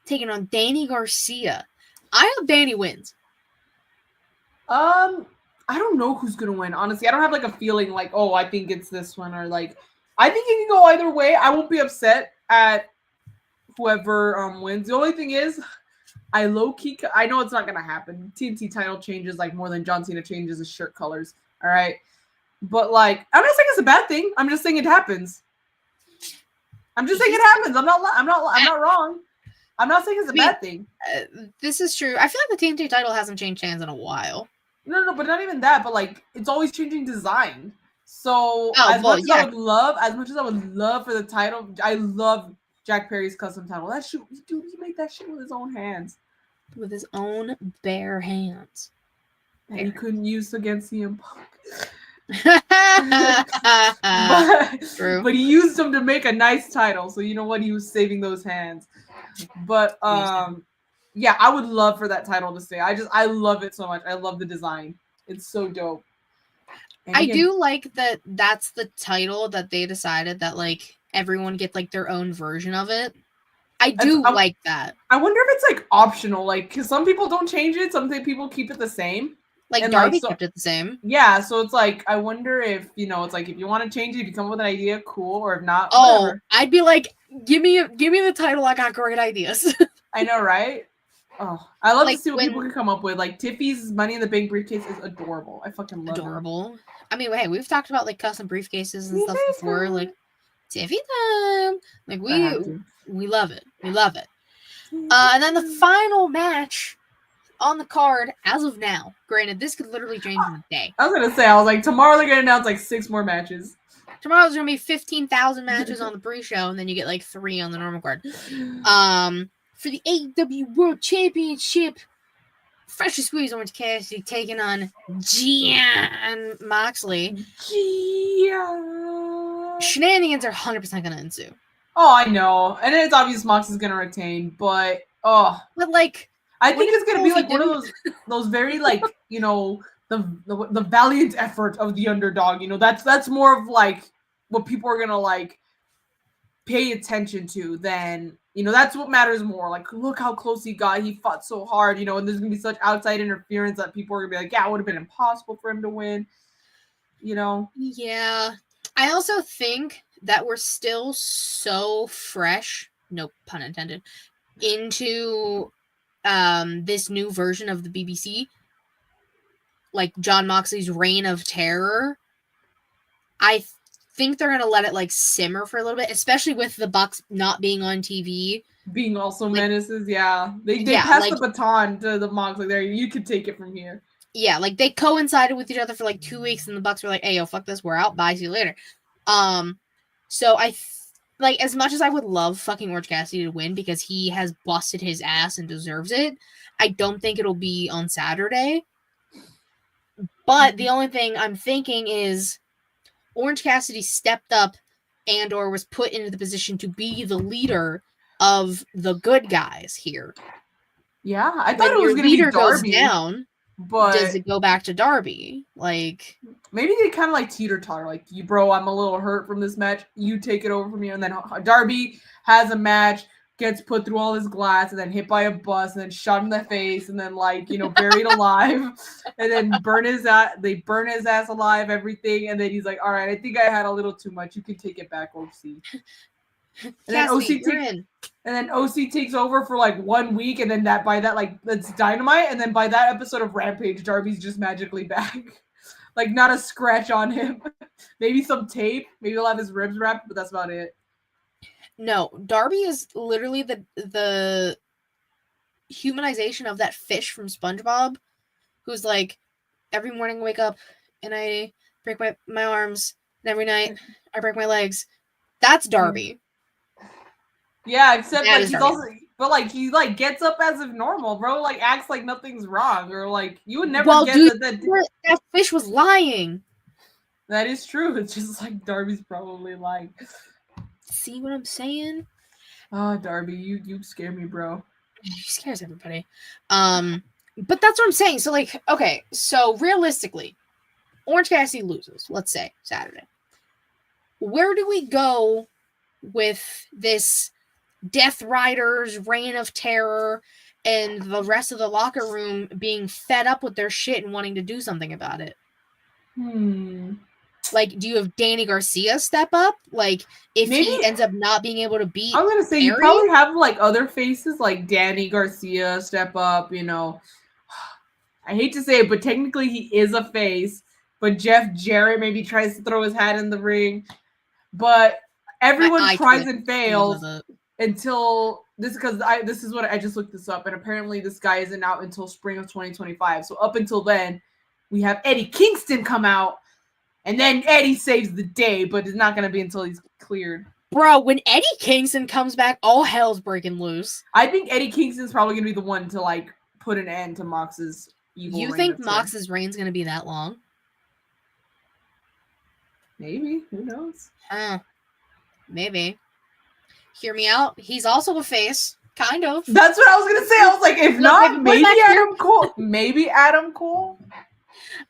taking on Danny Garcia. I hope Danny wins. I don't know who's gonna win. Honestly, I don't have like a feeling like, oh, I think it's this one, or like, I think it can go either way. I won't be upset at whoever wins. The only thing is, I low-key, I know it's not gonna happen. TNT title changes like more than John Cena changes his shirt colors. All right, but like, I'm not saying it's a bad thing. I'm just saying it happens. I'm just saying it happens. I'm not wrong. I'm not saying it's a bad thing. This is true. I feel like the TNT title hasn't changed hands in a while. No, but not even that. But like, it's always changing design. So as much as I would love for the title, I love Jack Perry's custom title. That shit, dude, he made that shit with his own hands. With his own bare hands. And he couldn't use against CM Punk. but, True. but he used them to make a nice title, so you know what, he was saving those hands. But yeah, I would love for that title to stay. I love it so much. I love the design. It's so dope. And I again, do like that that's the title that they decided that like everyone gets like their own version of it. I do like that. I wonder if it's like optional, like because some people don't change it, some people keep it the same. Like And, Darby so, kept it the same. Yeah, so it's like I wonder if it's like if you want to change it, if you come up with an idea, cool, or if not, Oh, whatever. I'd be like, give me the title. I got great ideas. I know, right? Oh, I love Like, to see what people can come up with. Like Tiffy's Money in the Bank briefcase is adorable. I fucking love it. Adorable. I mean, hey, we've talked about like custom briefcases and stuff before. Like Tiffy time. Like we love it. We love it. And then the final match on the card as of now. Granted, this could literally change in a day. I was gonna say, I was like, tomorrow they're gonna announce like 6 more matches. Tomorrow's gonna be 15,000 matches on the pre-show, and then you get like 3 on the normal card. For the AEW World Championship, Fresh and Squeeze Orange Cassidy taking on Jon Moxley. Shenanigans are 100% gonna ensue. Oh, I know, and it's obvious Mox is gonna retain, but like, I think it's gonna be like one of those very like the valiant effort of the underdog. That's more of like what people are gonna like pay attention to than that's what matters more. Like, look how close he got. He fought so hard, and there's gonna be such outside interference that people are gonna be like, yeah, it would have been impossible for him to win. Yeah. I also think that we're still so fresh, no pun intended, into this new version of the BBC. Like Jon Moxley's Reign of Terror. I think they're gonna let it like simmer for a little bit, especially with the Bucks not being on TV, being also menaces. Yeah, they passed the baton to the Mox. Like, there, you could take it from here. Yeah, like they coincided with each other for like 2 weeks, and the Bucks were like, "Hey, yo, fuck this, we're out. Bye, see you later." So like as much as I would love fucking Orange Cassidy to win because he has busted his ass and deserves it, I don't think it'll be on Saturday. But the only thing I'm thinking is Orange Cassidy stepped up and or was put into the position to be the leader of the good guys here. Yeah, I thought it was going to be Darby. Goes down, but does it go back to Darby? Like, maybe they kind of like teeter-totter. Like, you, bro, I'm a little hurt from this match. You take it over from me. And then Darby has a match, gets put through all his glass, and then hit by a bus, and then shot in the face, and then buried alive, and then they burn his ass alive, everything, and then he's like, all right, I think I had a little too much. You can take it back, OC. And then OC takes over for like 1 week, and then that's Dynamite, and then by that episode of Rampage, Darby's just magically back. Like, not a scratch on him. Maybe some tape. Maybe he'll have his ribs wrapped, but that's about it. No, Darby is literally the humanization of that fish from SpongeBob, who's like, every morning I wake up and I break my arms, and every night I break my legs. That's Darby. Yeah, except like he's also, but like he like gets up as if normal, bro. Like acts like nothing's wrong, or like you would never get that fish was lying. That is true. It's just like Darby's probably lying. See what I'm saying? Oh, Darby, you scare me, bro. He scares everybody. But that's what I'm saying. So like, okay, so realistically, Orange Cassidy loses, let's say, Saturday. Where do we go with this Death Riders Reign of Terror and the rest of the locker room being fed up with their shit and wanting to do something about it? Like, do you have Danny Garcia step up? Like, if he ends up not being able to beat, I'm gonna say you probably have like other faces like Danny Garcia step up. I hate to say it, but technically he is a face. But Jeff Jarrett maybe tries to throw his hat in the ring, but everyone tries and fails until this. Because this is what I just looked this up, and apparently this guy isn't out until spring of 2025. So up until then, we have Eddie Kingston come out. And then Eddie saves the day, but it's not going to be until he's cleared. Bro, when Eddie Kingston comes back, all hell's breaking loose. I think Eddie Kingston's probably going to be the one to, like, put an end to Mox's evil reign. You think Mox's reign's going to be that long? Maybe. Who knows? Maybe. Hear me out. He's also a face, kind of. That's what I was gonna say. I was like, if Look, not, baby, maybe back here. Adam Cole. Maybe Adam Cole.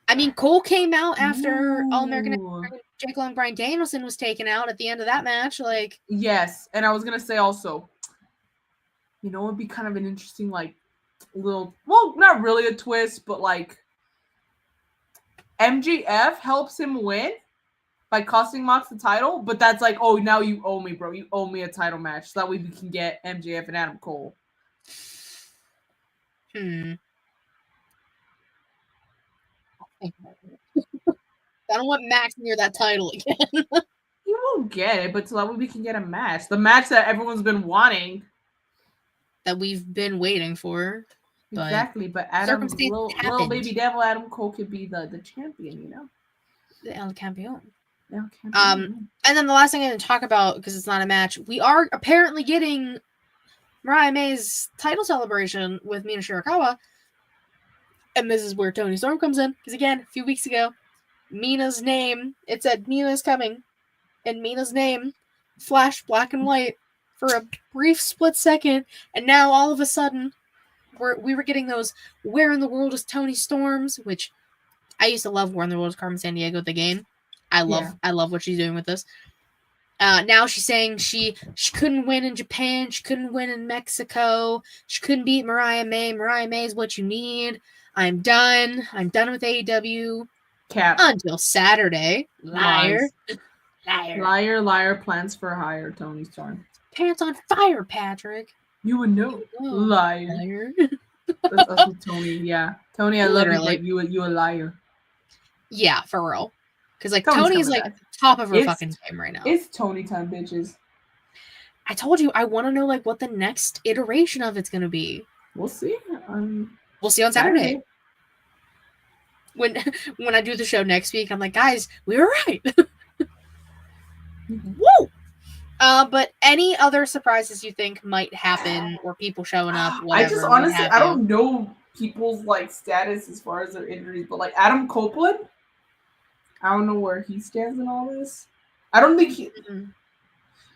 I mean, Cole came out after All American Ooh. Jake Long, Bryan Danielson was taken out at the end of that match. Like, Yes, and I was gonna say also, you know, it'd be kind of an interesting, like, little, well, not really a twist, but like, MJF helps him win by costing Mox the title, but that's like, oh, now you owe me, bro. You owe me a title match, so that way we can get MJF and Adam Cole. I don't want Max near that title again. You won't get it, but so that way we can get a match. The match that everyone's been wanting. That we've been waiting for. But exactly, but Adam, circumstances little happened. baby devil Adam Cole could be the champion, you know? The El Campeon. El Campeon. And then the last thing I'm going to talk about, because it's not a match, we are apparently getting Mariah May's title celebration with Mina Shirakawa. And this is where Toni Storm comes in. Because again, a few weeks ago, Mina's name, it said Mina's coming. And Mina's name flashed black and white for a brief split second. And now all of a sudden, we were getting those Where in the World is Toni Storms, which I used to love Where in the World is Carmen Sandiego, the game. I love what she's doing with this. Now she's saying she couldn't win in Japan. She couldn't win in Mexico. She couldn't beat Mariah May. Mariah May is what you need. I'm done. I'm done with AEW. Cap. Until Saturday. Liar. Lies. Liar. Plans for hire, Toni Storm. Pants on fire, Patrick. You would know. Liar. That's us with Toni. Yeah. Toni, I love you, but you a liar. Yeah, for real. Because like Tony's Tony's like back. top of her fucking game right now. It's Toni time, bitches. I told you I want to know like what the next iteration of it's gonna be. We'll see. We'll see on Saturday. When I do the show next week, I'm like, guys, we were right. Woo! But any other surprises you think might happen, or people showing up? Whatever, I just honestly, I don't know people's like status as far as their injuries, but like Adam Copeland, I don't know where he stands in all this. I don't think he. Mm-hmm.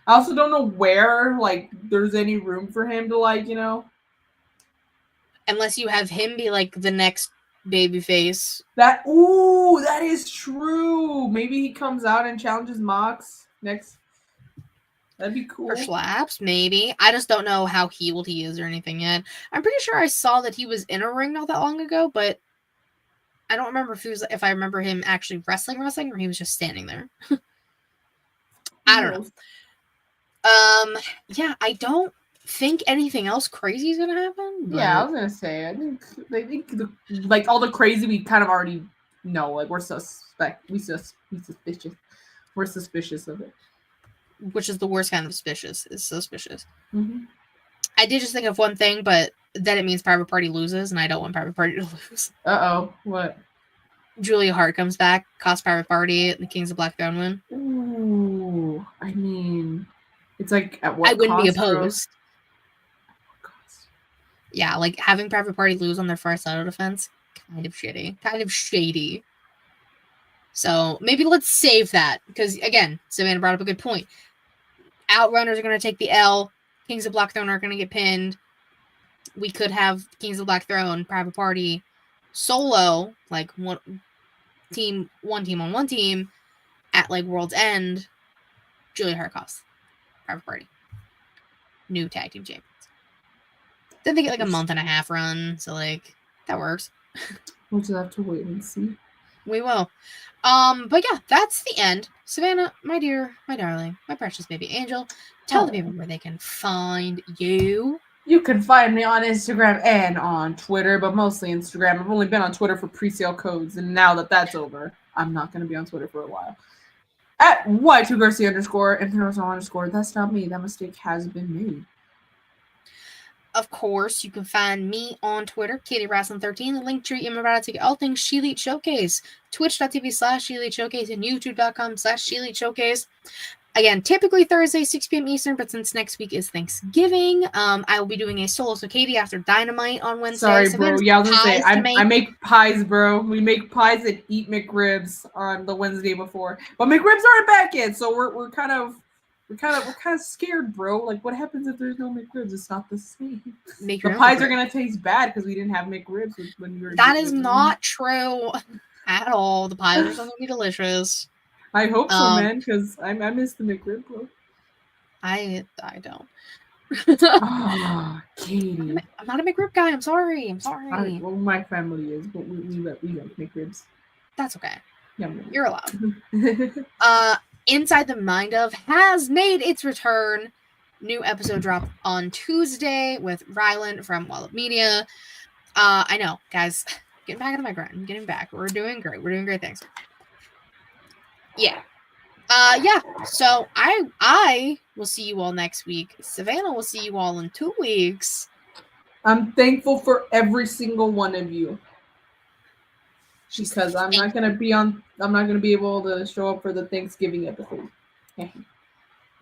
I also don't know where like there's any room for him to like, you know. Unless you have him be like the next babyface. That is true. Maybe he comes out and challenges Mox next. That'd be cool. For slaps, maybe. I just don't know how healed he is or anything yet. I'm pretty sure I saw that he was in a ring not that long ago, but I don't remember if I remember him actually wrestling, or he was just standing there. I don't know. Yeah, I don't think anything else crazy is gonna happen. But... Yeah, I was gonna say. I think like all the crazy we kind of already know. Like we're suspicious. We're suspicious of it. Which is the worst kind of suspicious. Is suspicious. Mm-hmm. I did just think of one thing, but then it means Private Party loses, and I don't want Private Party to lose. What? Julia Hart comes back, costs Private Party, and the Kings of Black Throne win. Ooh, I mean, it's like at what? I wouldn't cost, be opposed. Yeah, like having Private Party lose on their first title defense, kind of shady. So maybe let's save that because again, Savannah brought up a good point. Outrunners are going to take the L. Kings of Black Throne are going to get pinned. We could have Kings of Black Throne, Private Party, solo, like one team on one team at like World's End. Julia Hart costs Private Party. New tag team champions. Then they get like a month and a half run, so like that works. We'll just have to wait and see. We will. But yeah, that's the end. Savannah, my dear, my darling, my precious baby angel, tell the people where they can find you. You can find me on Instagram and on Twitter, but mostly Instagram. I've only been on Twitter for pre-sale codes, and now that that's over, I'm not going to be on Twitter for a while. At Y2Garcia _ international _ that's not me. That mistake has been made. Of course, you can find me on Twitter, KatieWrestling13, the link tree in my bio to get all things She Elite Showcase, twitch.tv/She Elite Showcase, and youtube.com/She Elite Showcase. Again, typically Thursday, 6 p.m. Eastern, but since next week is Thanksgiving, I will be doing a solo so Katie after Dynamite on Wednesday. Sorry, So bro. there's Yeah, I was gonna say pies to I make pies, bro. We make pies and eat McRibs on the Wednesday before, but McRibs aren't back yet, so we're kind of scared, bro. Like, what happens if there's no McRibs? It's not the same. Make The your own pies are McRib. gonna taste bad because we didn't have McRibs when we were. That getting is them. not true at all. The pies are going to be delicious. I hope so, Um, man, because I miss the McRib, bro. I don't. Ah, Katie. I'm not a McRib guy. I'm sorry. I'm sorry. Well, my family is, but we like McRibs. That's okay. Yum, You're allowed. yum. Inside the Mind of has made its return. New episode dropped on Tuesday with Rylan from Wallop Media. I know, guys. Getting back into my grind. I'm getting back. We're doing great. We're doing great things. Yeah. Yeah. So I will see you all next week. Savannah will see you all in 2 weeks. I'm thankful for every single one of you. Because I'm not gonna be able to show up for the Thanksgiving episode.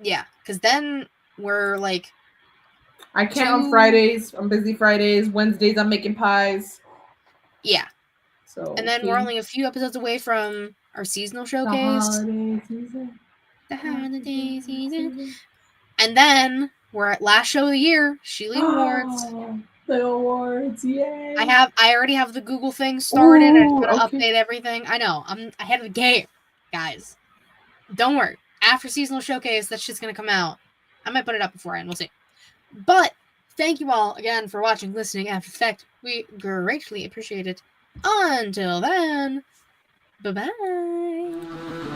Yeah, because then we're like, I can't on Fridays. I'm busy Fridays. Wednesdays I'm making pies. yeah. So And then we're only a few episodes away from our seasonal the showcase. holiday season. The holiday season. And then we're at last show of the year, Sheely Awards. Oh, the awards, yay! I already have the Google thing started. I just Ooh, want to okay. update everything. I know, I'm ahead of the game, guys. Don't worry. After seasonal showcase, that shit's gonna come out. I might put it up beforehand. We'll see. But thank you all again for watching, listening, After Effect. We greatly appreciate it. Until then, bye-bye.